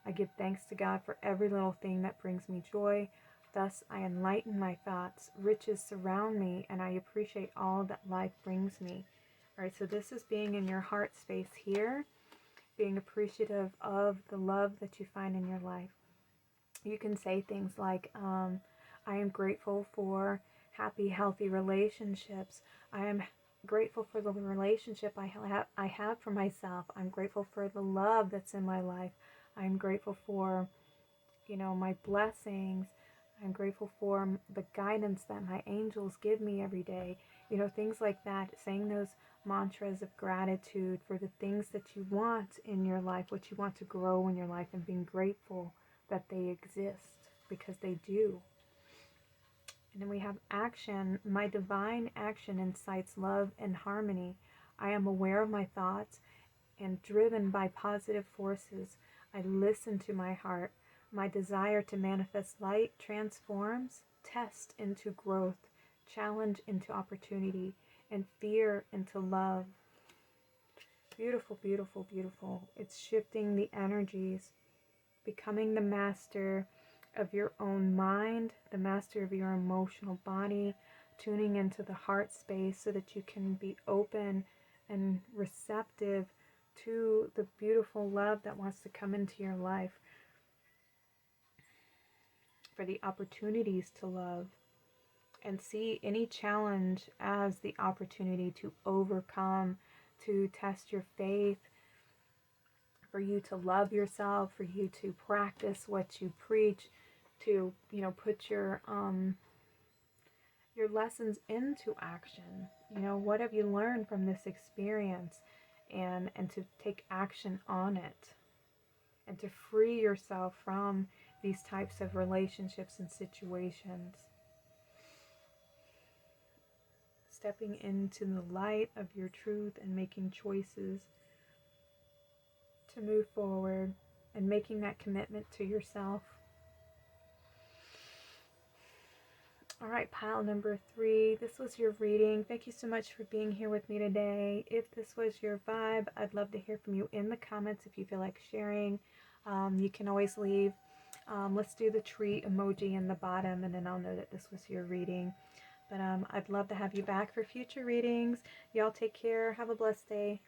I give thanks to God for every little thing that brings me joy. Thus, I enlighten my thoughts. Riches surround me, and I appreciate all that life brings me. All right, so this is being in your heart space here, being appreciative of the love that you find in your life. You can say things like, I am grateful for happy, healthy relationships. I am grateful for the relationship I have for myself. I'm grateful for the love that's in my life. I'm grateful for, my blessings. I'm grateful for the guidance that my angels give me every day. Things like that. Saying those mantras of gratitude for the things that you want in your life, what you want to grow in your life, and being grateful that they exist. because they do. And then we have action. My divine action incites love and harmony. I am aware of my thoughts and driven by positive forces. I listen to my heart. My desire to manifest light transforms test into growth, challenge into opportunity, and fear into love. Beautiful, beautiful, beautiful. It's shifting the energies, becoming the master of your own mind, the master of your emotional body, tuning into the heart space so that you can be open and receptive to the beautiful love that wants to come into your life, for the opportunities to love, and see any challenge as the opportunity to overcome, to test your faith, for you to love yourself, for you to practice what you preach, to, put your lessons into action. What have you learned from this experience, and to take action on it, and to free yourself from these types of relationships and situations. Stepping into the light of your truth and making choices to move forward, and making that commitment to yourself. All right, pile number 3. This was your reading. Thank you so much for being here with me today. If this was your vibe, I'd love to hear from you in the comments if you feel like sharing. You can always leave. Let's do the tree emoji in the bottom, and then I'll know that this was your reading. But I'd love to have you back for future readings. Y'all take care. Have a blessed day.